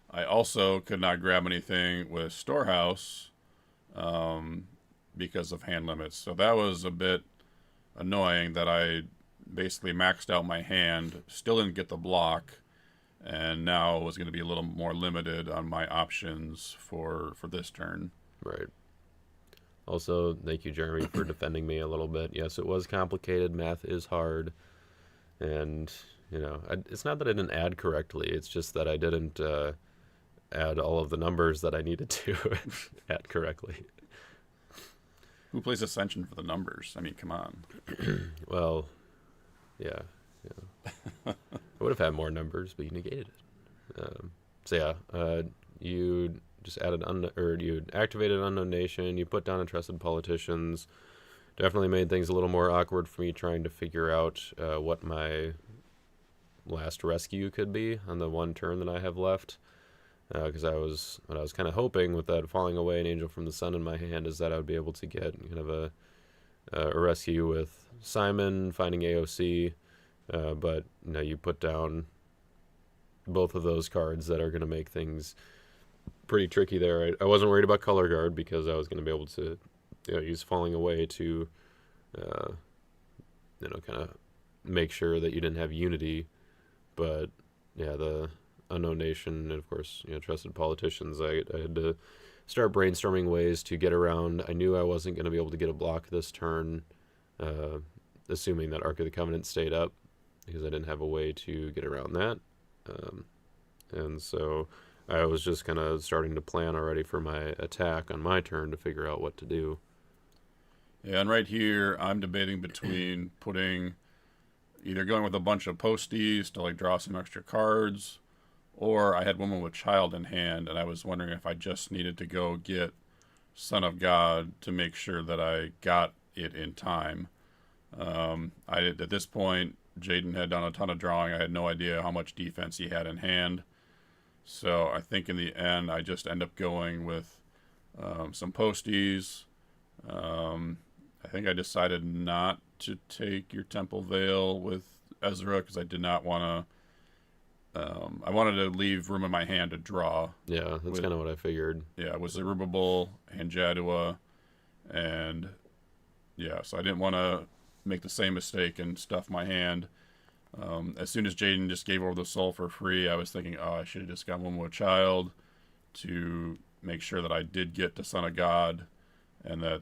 I also could not grab anything with Storehouse because of hand limits. So that was a bit annoying that I basically maxed out my hand, still didn't get the block, and now was going to be a little more limited on my options for this turn. Right. Also, thank you, Jeremy, for defending me a little bit. Yes, it was complicated. Math is hard. And, it's not that I didn't add correctly. It's just that I didn't add all of the numbers that I needed to add correctly. Who plays Ascension for the numbers? I mean, come on. Well, yeah. I would have had more numbers, but you negated it. You just added you activated Unknown Nation. You put down Untrusted Politicians. Definitely made things a little more awkward for me trying to figure out what my last rescue could be on the one turn that I have left. Because what I was kind of hoping with that Falling Away and Angel from the Sun in my hand is that I would be able to get kind of a rescue with Simon finding AOC, but you put down both of those cards that are going to make things pretty tricky there. I wasn't worried about Color Guard because I was going to be able to use Falling Away to kind of make sure that you didn't have unity, but the Unknown Nation and of course Trusted Politicians, I had to start brainstorming ways to get around. I knew I wasn't going to be able to get a block this turn, assuming that Ark of the Covenant stayed up, because I didn't have a way to get around that. And so I was just kind of starting to plan already for my attack on my turn to figure out what to do. Yeah, and right here I'm debating between either going with a bunch of posties to like draw some extra cards, or I had Woman with Child in hand, and I was wondering if I just needed to go get Son of God to make sure that I got it in time. At this point, Jaden had done a ton of drawing. I had no idea how much defense he had in hand. So I think in the end, I just end up going with some posties. I think I decided not to take your Temple Veil with Ezra because I did not want to. I wanted to leave room in my hand to draw. Yeah, that's kind of what I figured. Yeah, it was Zerubbabel and Jadua, and so I didn't want to make the same mistake and stuff my hand. As soon as Jaden just gave over the soul for free, I was thinking, I should have just got Woman with Child to make sure that I did get to Son of God, and that,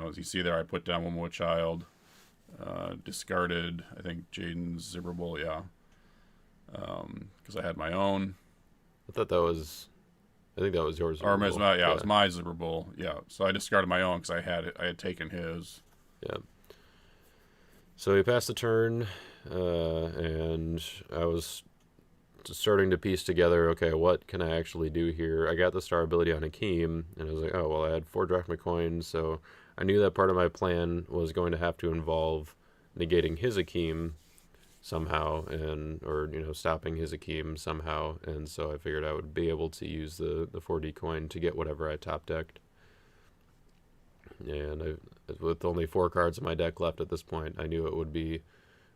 as you see there, I put down Woman with Child, discarded, I think, Jaden's Zerubbabel, because I had my own. I think that was yours. Or it was my Zerubbabel, So I discarded my own because I had taken his. Yeah. So we passed the turn, and I was starting to piece together, okay, what can I actually do here? I got the star ability on Hakeem, and I was like, I had 4 drachma coins, so I knew that part of my plan was going to have to involve negating his Hakeem somehow, or stopping his Hakeem somehow, and so I figured I would be able to use the 4D coin to get whatever I top decked. And with only 4 cards in my deck left at this point, I knew it would be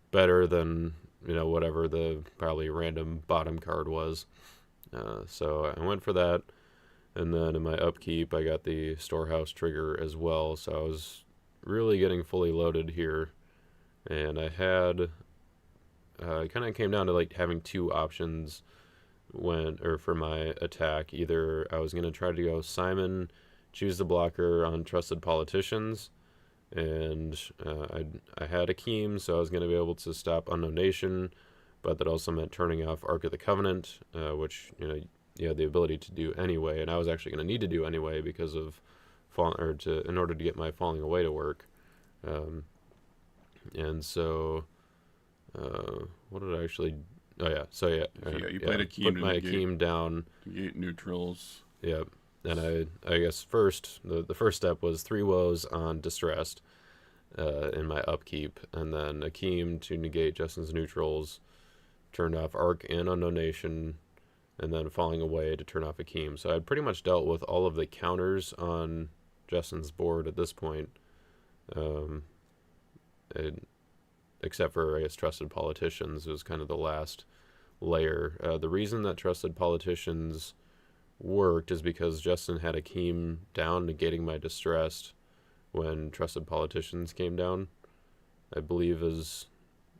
better than whatever the probably random bottom card was. So I went for that, and then in my upkeep I got the Storehouse trigger as well, so I was really getting fully loaded here, and I had it kind of came down to like having two options for my attack. Either I was going to try to go Simon, choose the blocker on Trusted Politicians, and I had Akeem, so I was going to be able to stop Unknown Nation, but that also meant turning off Ark of the Covenant, which you had the ability to do anyway, and I was actually going to need to do anyway because of in order to get my Falling Away to work. And so what did I actually? Oh yeah, so you played Akeem. Put my Akeem down. Negate neutrals. Yep. And I guess first the first step was 3 woes on Distressed in my upkeep, and then Akeem to negate Justin's neutrals, turned off Arc and Unknown Nation, and then Falling Away to turn off Akeem. So I'd pretty much dealt with all of the counters on Justin's board at this point, except for, I guess, Trusted Politicians was kind of the last layer. The reason that Trusted Politicians worked is because Justin had Akeem down, negating my Distressed when Trusted Politicians came down, I believe is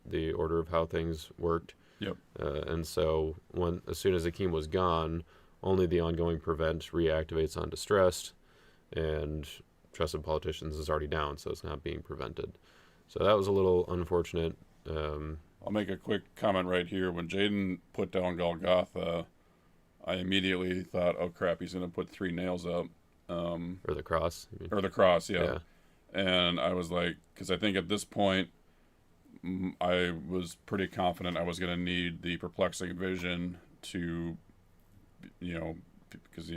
the order of how things worked. Yep. And so as soon as Akeem was gone, only the ongoing prevent reactivates on Distressed, and Trusted Politicians is already down, so it's not being prevented. So that was a little unfortunate. I'll make a quick comment right here. When Jaden put down Golgotha, I immediately thought, oh crap, he's going to put 3 nails up. Or the cross. You mean? Or the cross, yeah. And I was like, because I think at this point, I was pretty confident I was going to need the Perplexing Vision to, because,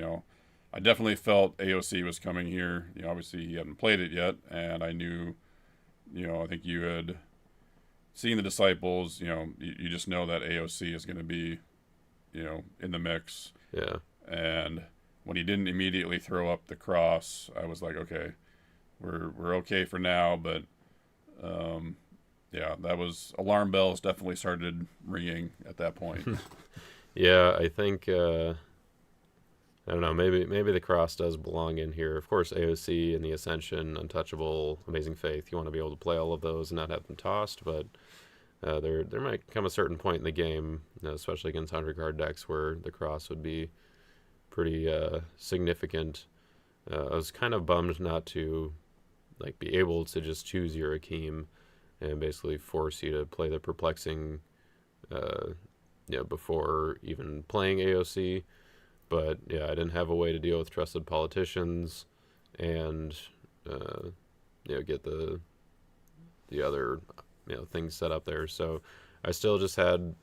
I definitely felt AOC was coming here. Obviously he hadn't played it yet, and I knew, I think you had seen the Disciples, you just know that AOC is going to be, in the mix. Yeah. And when he didn't immediately throw up the cross, I was like, okay, we're okay for now, but yeah, that was alarm bells definitely started ringing at that point. Yeah, I think I don't know, maybe the cross does belong in here. Of course, AOC and the Ascension, Untouchable, Amazing Faith, you want to be able to play all of those and not have them tossed, but there might come a certain point in the game, especially against 100-card decks, where the cross would be pretty significant. I was kind of bummed not to be able to just choose your Akeem and basically force you to play the Perplexing before even playing AOC. But yeah, I didn't have a way to deal with Trusted Politicians and get the other things set up there. So I still just had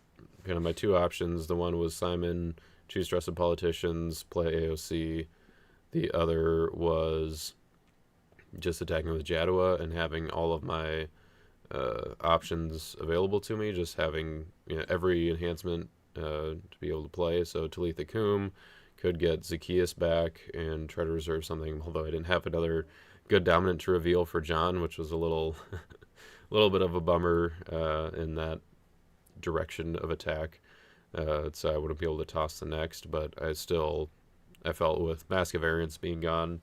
kind of my 2 options. The one was Simon, choose Trusted Politicians, play AOC. The other was just attacking with Jadua and having all of my options available to me, just having every enhancement to be able to play. So Talitha Kum, could get Zacchaeus back and try to reserve something, although I didn't have another good dominant to reveal for John, which was a little bit of a bummer in that direction of attack. So I wouldn't be able to toss the next, but I felt with Mask of Variance being gone,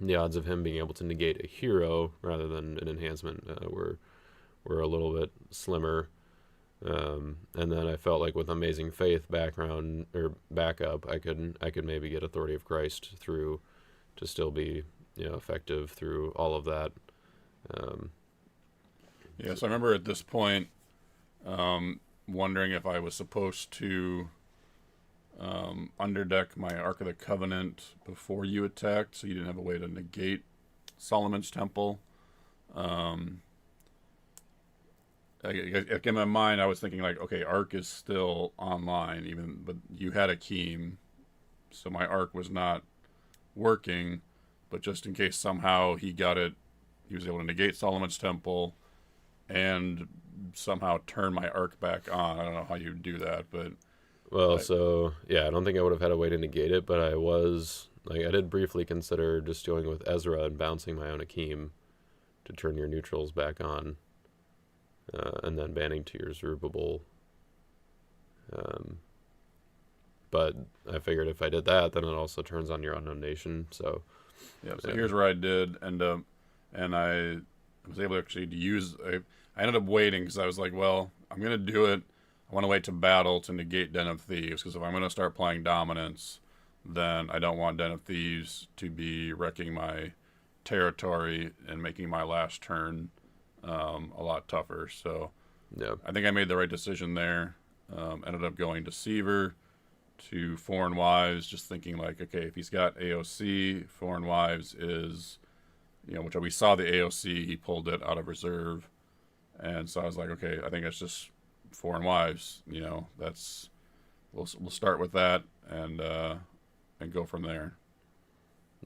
the odds of him being able to negate a hero rather than an enhancement were a little bit slimmer. And then I felt like with Amazing Faith background or backup, I could maybe get Authority of Christ through to still be effective through all of that. Yeah, so I remember at this point wondering if I was supposed to underdeck my Ark of the Covenant before you attacked, so you didn't have a way to negate Solomon's Temple. In my mind, I was thinking okay, Ark is still online, but you had Akeem, so my Ark was not working. But just in case somehow he got it, he was able to negate Solomon's Temple and somehow turn my Ark back on. I don't know how you do that, but so yeah, I don't think I would have had a way to negate it, but I did briefly consider just going with Ezra and bouncing my own Akeem to turn your neutrals back on. And then banning to your Zerubbabel. But I figured if I did that, then it also turns on your Unknown Nation. So here's where I did end up, and I was able actually to use. I ended up waiting because I was like, well, I'm gonna do it. I want to wait to battle to negate Den of Thieves, because if I'm gonna start playing dominance, then I don't want Den of Thieves to be wrecking my territory and making my last turn a lot tougher. So Yeah. I think I made the right decision there. Ended up going Deceiver to Foreign Wives, just thinking like, okay, if he's got AOC, Foreign Wives is, which we saw the AOC, he pulled it out of reserve, and so I was like, okay, I think it's just Foreign Wives. That's we'll start with that and go from there.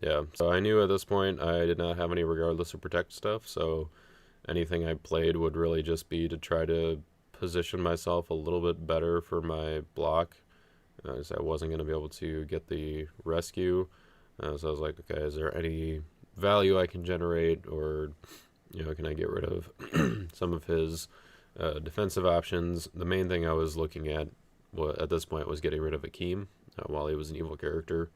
Yeah. So I knew at this point I did not have any regardless of protect stuff. So anything I played would really just be to try to position myself a little bit better for my block, as I wasn't going to be able to get the rescue. So I was like, okay, is there any value I can generate, or can I get rid of some of his defensive options? The main thing I was looking at at this point was getting rid of Akeem while he was an evil character,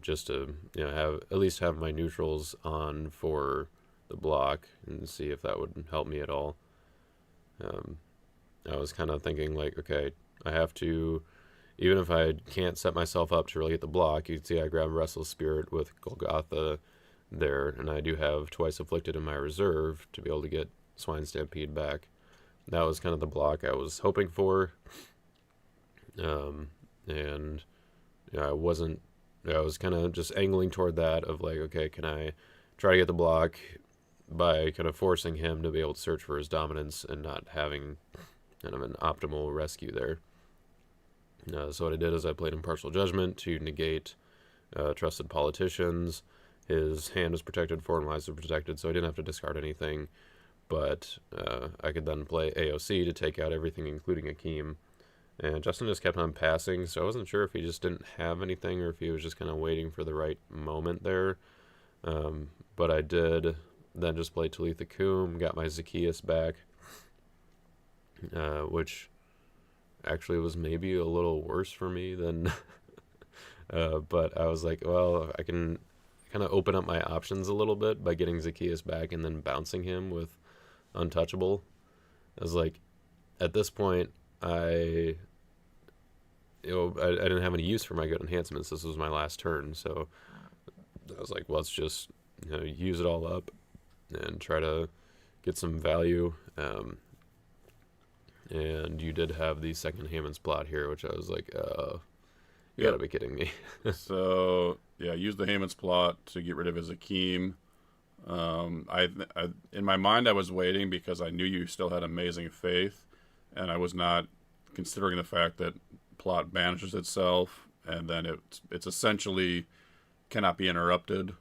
just to have at least have my neutrals on for the block and see if that would help me at all. I was kind of thinking like, okay, I have to, even if I can't set myself up to really get the block. You can see I grabbed Restless Spirit with Golgotha there, and I do have Twice Afflicted in my reserve to be able to get Swine Stampede back. That was kind of the block I was hoping for, and I wasn't. I was kind of just angling toward that of like, okay, can I try to get the block by kind of forcing him to be able to search for his dominance and not having kind of an optimal rescue there. So what I did is I played Impartial Judgment to negate Trusted Politicians. His hand was protected, Foreign Wives were protected, so I didn't have to discard anything. But I could then play AOC to take out everything, including Akeem. And Justin just kept on passing, so I wasn't sure if he just didn't have anything or if he was just kind of waiting for the right moment there. But I did then just play Talitha Kum, got my Zacchaeus back, which actually was maybe a little worse for me than... but I was like, well, I can kind of open up my options a little bit by getting Zacchaeus back and then bouncing him with Untouchable. I was like, at this point, I didn't have any use for my good enhancements. This was my last turn, so I was like, well, let's just use it all up and try to get some value. And you did have the second Hammond's plot here, which I was like, you gotta be kidding me. So yeah, use the Hammond's plot to get rid of his Akeem. I in my mind I was waiting because I knew you still had Amazing Faith, and I was not considering the fact that plot banishes itself, and then it's essentially cannot be interrupted.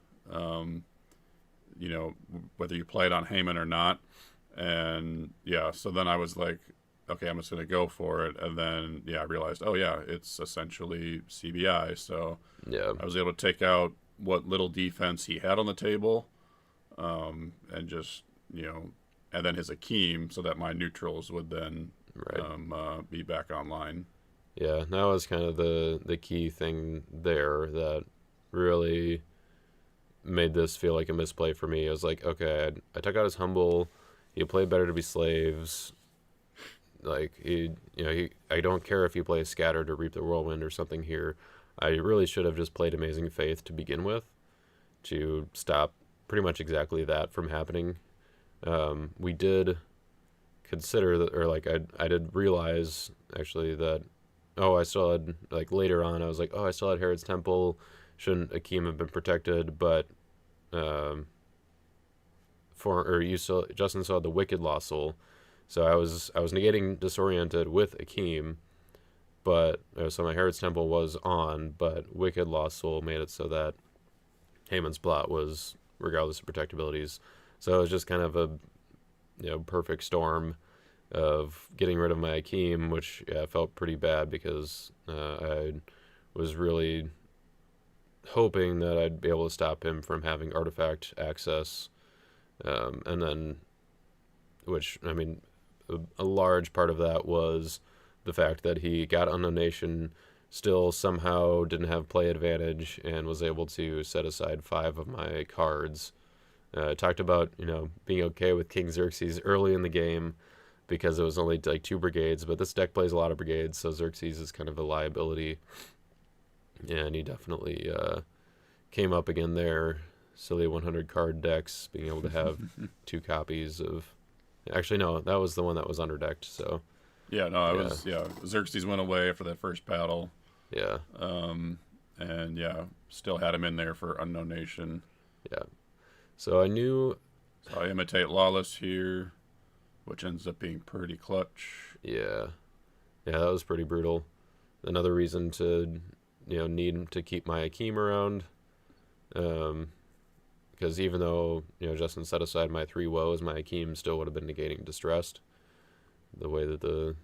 Whether you play it on Hammond or not, and yeah, so then I was like, okay, I'm just gonna go for it, and then I realized, oh yeah, it's essentially CBI, so Yeah. I was able to take out what little defense he had on the table, and just and then his Akeem, so that my neutrals would then be back online. Yeah, that was kind of the key thing there that really made this feel like a misplay for me. I was like, okay, I took out his Humble. He played Better to Be Slaves. Like, I don't care if you play Scattered or Reap the Whirlwind or something here. I really should have just played Amazing Faith to begin with to stop pretty much exactly that from happening. We did consider that, or like I did realize actually that, I still had, like later on, I was like, I still had Herod's Temple. Shouldn't Akeem have been protected? But Justin saw the Wicked Lost Soul, so I was negating Disoriented with Akeem, but so my Herod's Temple was on, but Wicked Lost Soul made it so that Hammond's plot was regardless of protectabilities. So it was just kind of a perfect storm of getting rid of my Akeem, which felt pretty bad because I was really hoping that I'd be able to stop him from having artifact access, and then, which, I mean, a large part of that was the fact that he got Unknown Nation, still somehow didn't have play advantage, and was able to set aside 5 of my cards Talked about being okay with King Xerxes early in the game because it was only like 2 brigades, but this deck plays a lot of brigades, so Xerxes is kind of a liability, and he definitely came up again there. Silly 100 card decks, being able to have 2 copies of. Actually, no, that was the one that was underdecked. So Yeah, no, it yeah, was Xerxes went away after that first battle, yeah, and yeah, still had him in there for Unknown Nation. yeah. So I knew, So I imitate Lawless here, which ends up being pretty clutch. yeah, yeah, that was pretty brutal. Another reason to need to keep my Akeem around, because even though Justin set aside my 3 woes, my Akeem still would have been negating distressed. The way that the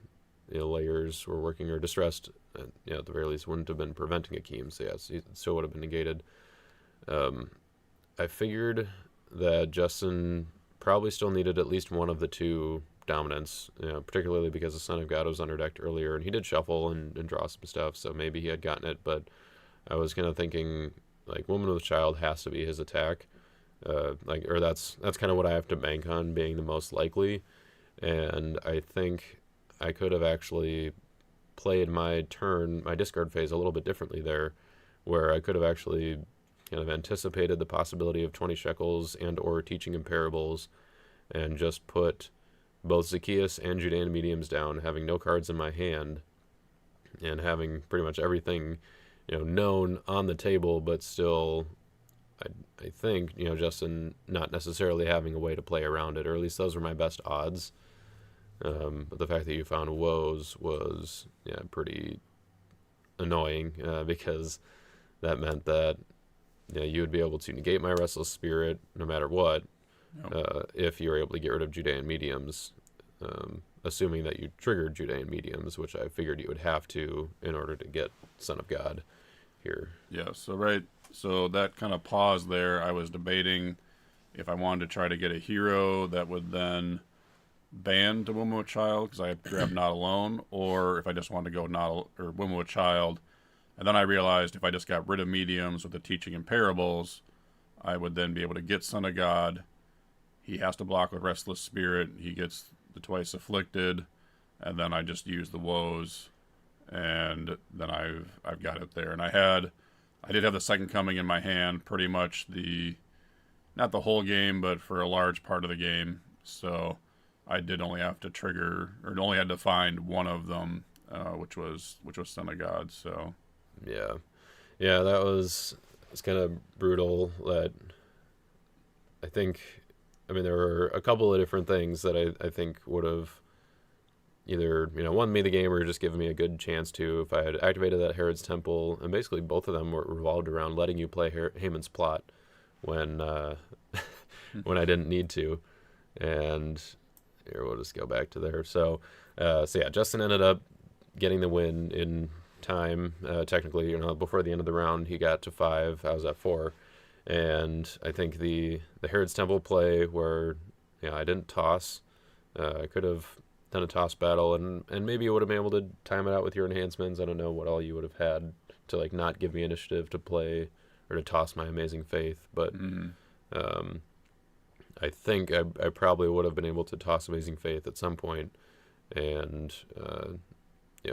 layers were working, or distressed, at the very least wouldn't have been preventing Akeem. So yes, it still would have been negated. I figured that Justin probably still needed at least one of the 2 dominants, particularly because the Son of God was underdecked earlier, and he did shuffle and draw some stuff, so maybe he had gotten it, but I was kind of thinking, like, Woman with Child has to be his attack. Or that's kind of what I have to bank on being the most likely, and I think I could have actually played my discard phase a little bit differently there, where I could have actually kind of anticipated the possibility of 20 shekels and or teaching in parables, and just put both Zacchaeus and Judean mediums down, having no cards in my hand, and having pretty much everything known on the table, but still I think Justin not necessarily having a way to play around it, or at least those were my best odds. But the fact that you found woes was pretty annoying, because that meant that you would be able to negate my Restless Spirit no matter what, if you were able to get rid of Judean mediums, assuming that you triggered Judean mediums, which I figured you would have to in order to get Son of God here. Yeah, so that kind of pause there, I was debating if I wanted to try to get a hero that would then ban to Woman with Child, because I grabbed Not Alone, or if I just wanted to go Woman with Child. And then I realized if I just got rid of mediums with the teaching and parables, I would then be able to get Son of God. He has to block with Restless Spirit. He gets the Twice Afflicted, and then I just use the woes, and then I've got it there. And I did have the Second Coming in my hand pretty much not the whole game, but for a large part of the game. So I did only have to trigger, or only had to find one of them, which was Son of God. So yeah, that was kind of brutal. That I think, there were a couple of different things that I think would have either won me the game or just given me a good chance to, if I had activated that Herod's Temple, and basically both of them were revolved around letting you play Haman's Plot when when I didn't need to. And here, we'll just go back to there. So yeah, Justin ended up getting the win in time. Technically, before the end of the round, he got to 5. I was at 4, and I think the Herod's Temple play where I didn't toss. I could have done a toss battle, and maybe you would have been able to time it out with your enhancements. I don't know what all you would have had to not give me initiative to play or to toss my Amazing Faith, but I think I probably would have been able to toss Amazing Faith at some point, and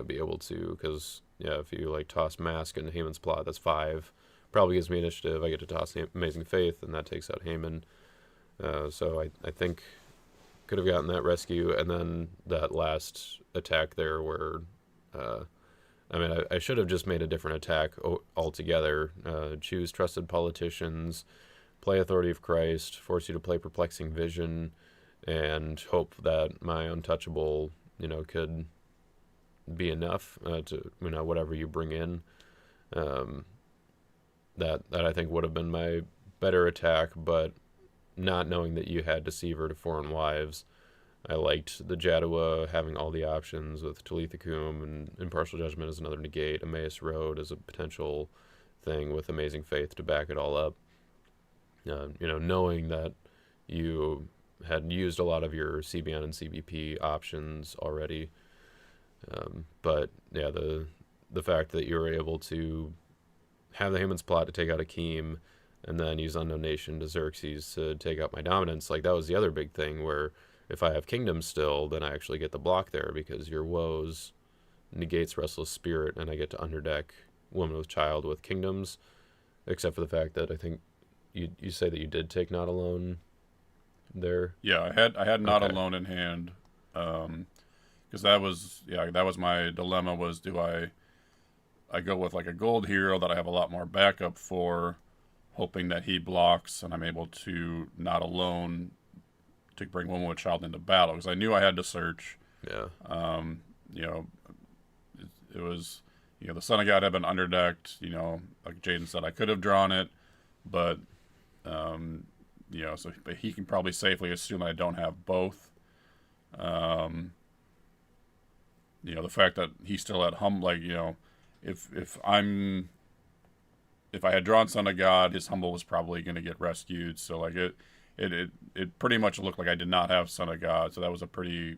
be able to, because if you toss Mask and Haman's Plot, that's 5, probably gives me initiative. I get to toss Amazing Faith, and that takes out Haman. So I think could have gotten that rescue, and then that last attack there where I should have just made a different attack altogether. Choose Trusted Politicians, play Authority of Christ, force you to play Perplexing Vision, and hope that my Untouchable could be enough to whatever you bring in. That I think would have been my better attack, but not knowing that you had Deceiver to Foreign Wives, I liked the Jadua having all the options with Talitha Kum, and Impartial Judgment as another negate, Emmaus Road as a potential thing with Amazing Faith to back it all up. Knowing that you had used a lot of your CBN and CBP options already. But yeah, the fact that you were able to have the Haman's Plot to take out Akeem, and then use Unknown Nation to Xerxes to take out my dominance. Like, that was the other big thing, where if I have Kingdom still, then I actually get the block there, because your Woes negates Restless Spirit, and I get to underdeck Woman with Child with Kingdoms, except for the fact that I think you say that you did take Not Alone there. Yeah, I had Not Okay. Alone in hand, because that was my dilemma, was do I go with like a gold hero that I have a lot more backup for, hoping that he blocks and I'm able to Not Alone to bring Woman with Child into battle, because I knew I had to search. Yeah. You know, it was, the Son of God had been underdecked. Like Jaden said, I could have drawn it, but but he can probably safely assume I don't have both. Um, the fact that he still had like, if I had drawn Son of God, his Humble was probably going to get rescued. So like it pretty much looked like I did not have Son of God. So that was a pretty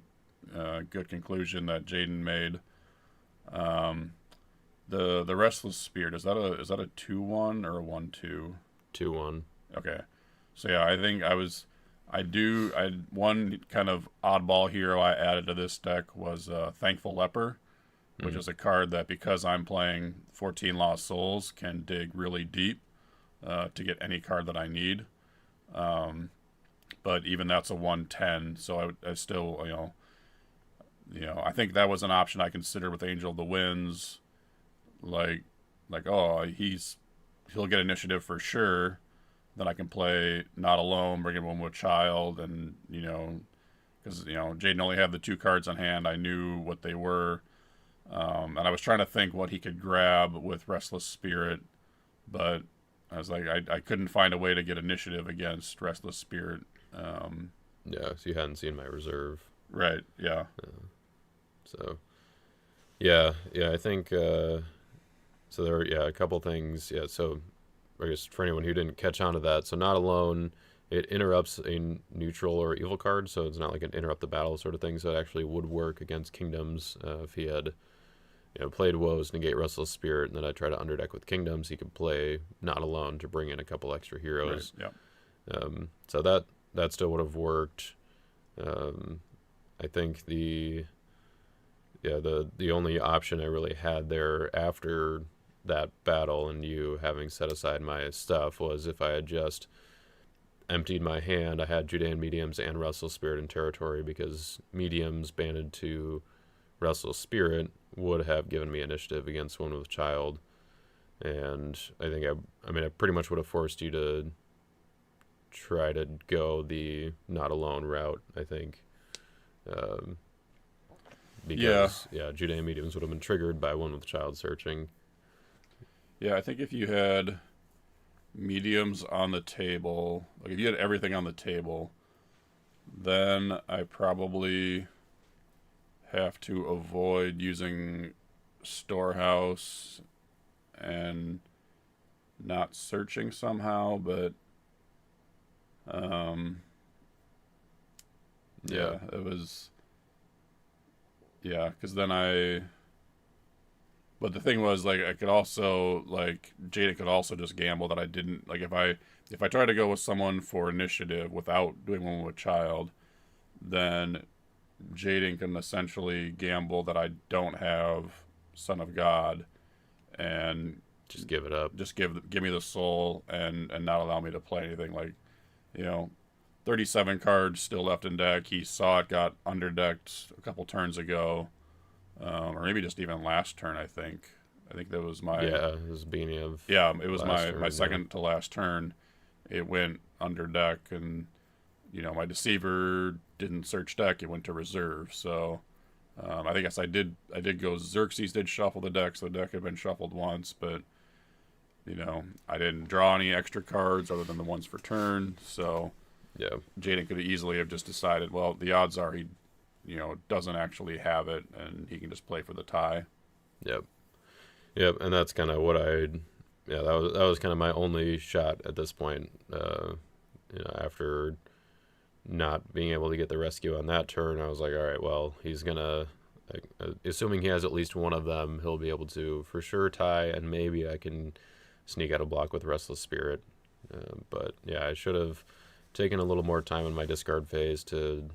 good conclusion that Jaden made. The Restless Spirit, is that a 2-1 or a 1-2? 2-1. Okay. So yeah, I think I one kind of oddball hero I added to this deck was Thankful Leper, which is a card that, because I'm playing 14 Lost Souls, can dig really deep to get any card that I need. But even that's a 110, so I still, I think that was an option I considered with Angel of the Winds. Like, oh, he'll get initiative for sure. Then I can play Not Alone, bring in One with Child, and because Jaden only had the 2 cards on hand. I knew what they were, and I was trying to think what he could grab with Restless Spirit, but I was like, I couldn't find a way to get initiative against Restless Spirit. Yeah, so you hadn't seen my reserve. Right. Yeah. So, yeah, I think, so there are, a couple things. Yeah, so I guess for anyone who didn't catch on to that, so Not Alone, it interrupts a neutral or evil card, so it's not like an interrupt the battle sort of thing, so it actually would work against Kingdoms. If he had, played Woes, negate Restless Spirit, and then I try to underdeck with Kingdoms, he could play Not Alone to bring in a couple extra heroes. Right. Yeah. So that still would have worked. I think the only option I really had there after that battle and you having set aside my stuff was if I had just emptied my hand. I had Judean Mediums and Restless Spirit in territory, because Mediums banded to Restless Spirit would have given me initiative against One with Child, and I think I pretty much would have forced you to try to go the Not Alone route, I think. Because Judean Mediums would have been triggered by One with Child searching. Yeah, I think if you had mediums on the table, like if you had everything on the table, then I probably have to avoid using Storehouse and not searching somehow, but it was, because then but the thing was, like, I could also, like, Jada could also just gamble that I didn't, like, if I try to go with someone for initiative without doing One with Child, then Jaden can essentially gamble that I don't have Son of God, and Just give it up. just give me the soul and not allow me to play anything. Like, 37 cards still left in deck. He saw it got underdecked a couple turns ago. Or maybe just even last turn. I think that was my It was the beginning of it was my turn, second to last turn. It went under deck, and my Deceiver didn't search deck. It went to reserve. So I guess I did go Xerxes did shuffle the deck, so the deck had been shuffled once, but I didn't draw any extra cards other than the ones for turn. So Jaden could easily have just decided, well, the odds are he doesn't actually have it, and he can just play for the tie. Yep, and that's kind of what that was kind of my only shot at this point. After not being able to get the rescue on that turn, I was like, all right, well, he's gonna, assuming he has at least one of them, he'll be able to for sure tie, and maybe I can sneak out a block with Restless Spirit. But yeah, I should have taken a little more time in my discard phase to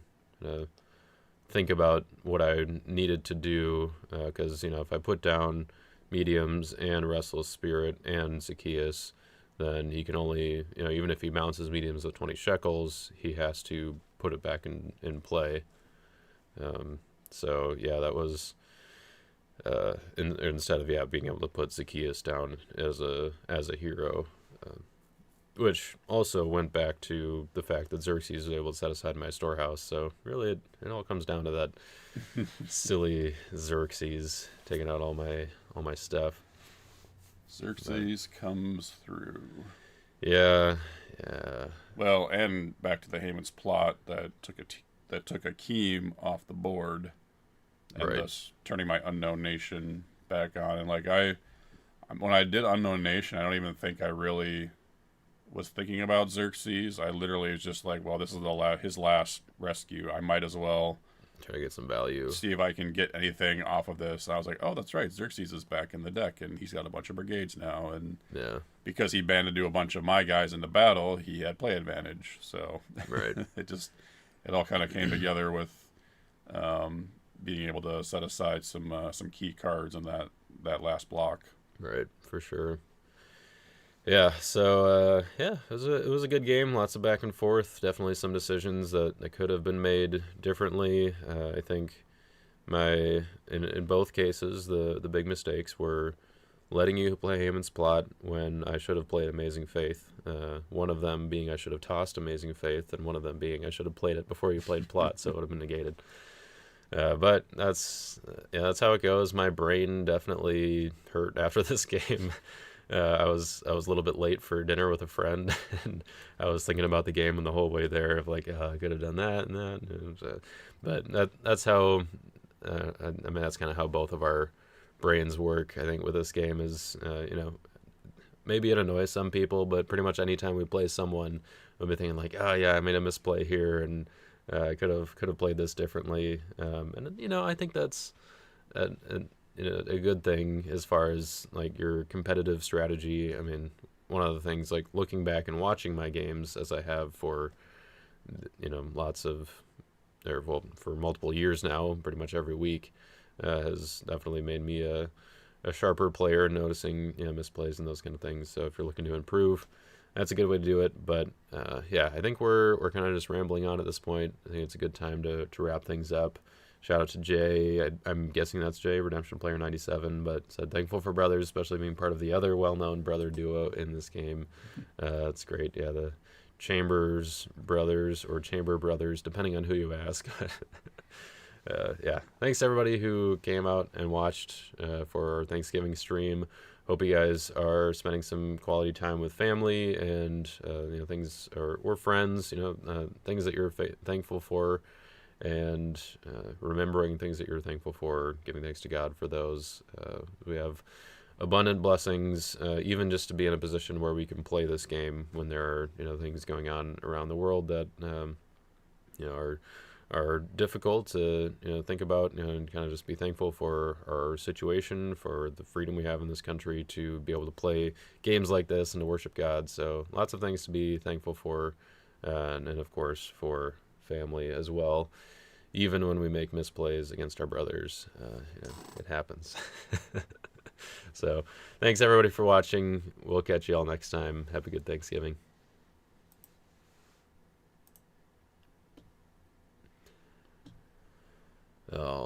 think about what I needed to do, because if I put down mediums and Restless Spirit and Zacchaeus, then he can only, even if he mounts his mediums with 20 shekels, he has to put it back in play. So yeah, that was instead of being able to put Zacchaeus down as a hero, which also went back to the fact that Xerxes was able to set aside my storehouse. So really, it all comes down to that silly Xerxes taking out all my stuff. Xerxes comes through. Yeah. Well, and back to the Haman's plot that took a Keem off the board, and Right. thus turning my Unknown Nation back on. And when I did Unknown Nation, I don't even think I really was thinking about Xerxes. I literally was just like, well, this is his last rescue. I might as well Try to get some value. see if I can get anything off of this. And I was like, oh, that's right, Xerxes is back in the deck, and he's got a bunch of brigades now. And Yeah. because he banded a bunch of my guys into battle, he had play advantage. So Right. it all kind of came together with being able to set aside some key cards in that last block. Right. For sure. Yeah, so it was a good game. Lots of back and forth. Definitely some decisions that could have been made differently. I think in both cases the big mistakes were letting you play Haman's Plot when I should have played Amazing Faith. One of them being I should have tossed Amazing Faith, and one of them being I should have played it before you played Plot, so it would have been negated. But that's how it goes. My brain definitely hurt after this game. I was a little bit late for dinner with a friend, and I was thinking about the game and the whole way there of like, I could have done that and that. But that's how. I mean, that's kind of how both of our brains work. I think with this game is, maybe it annoys some people, but pretty much anytime we play someone, we'll be thinking like, oh yeah, I made a misplay here, and I could have played this differently. And I think that's a good thing as far as like your competitive strategy. I mean, one of the things, like looking back and watching my games as I have for for multiple years now, pretty much every week, has definitely made me a sharper player, noticing misplays and those kind of things. So if you're looking to improve, that's a good way to do it. But I think we're kind of just rambling on at this point. I think it's a good time to wrap things up. Shout out to Jay. I'm guessing that's Jay, Redemption Player 97, but said thankful for brothers, especially being part of the other well-known brother duo in this game. It's great. Yeah, the Chambers brothers or Chamber brothers, depending on who you ask. Thanks to everybody who came out and watched for our Thanksgiving stream. Hope you guys are spending some quality time with family and things or friends. Things that you're thankful for, and remembering things that you're thankful for, giving thanks to God for those. We have abundant blessings, even just to be in a position where we can play this game when there are things going on around the world that are difficult to think about, and kind of just be thankful for our situation, for the freedom we have in this country to be able to play games like this and to worship God. So lots of things to be thankful for, and of course for family as well. Even when we make misplays against our brothers, it happens. So thanks everybody for watching. We'll catch you all next time. Have a good Thanksgiving. Oh.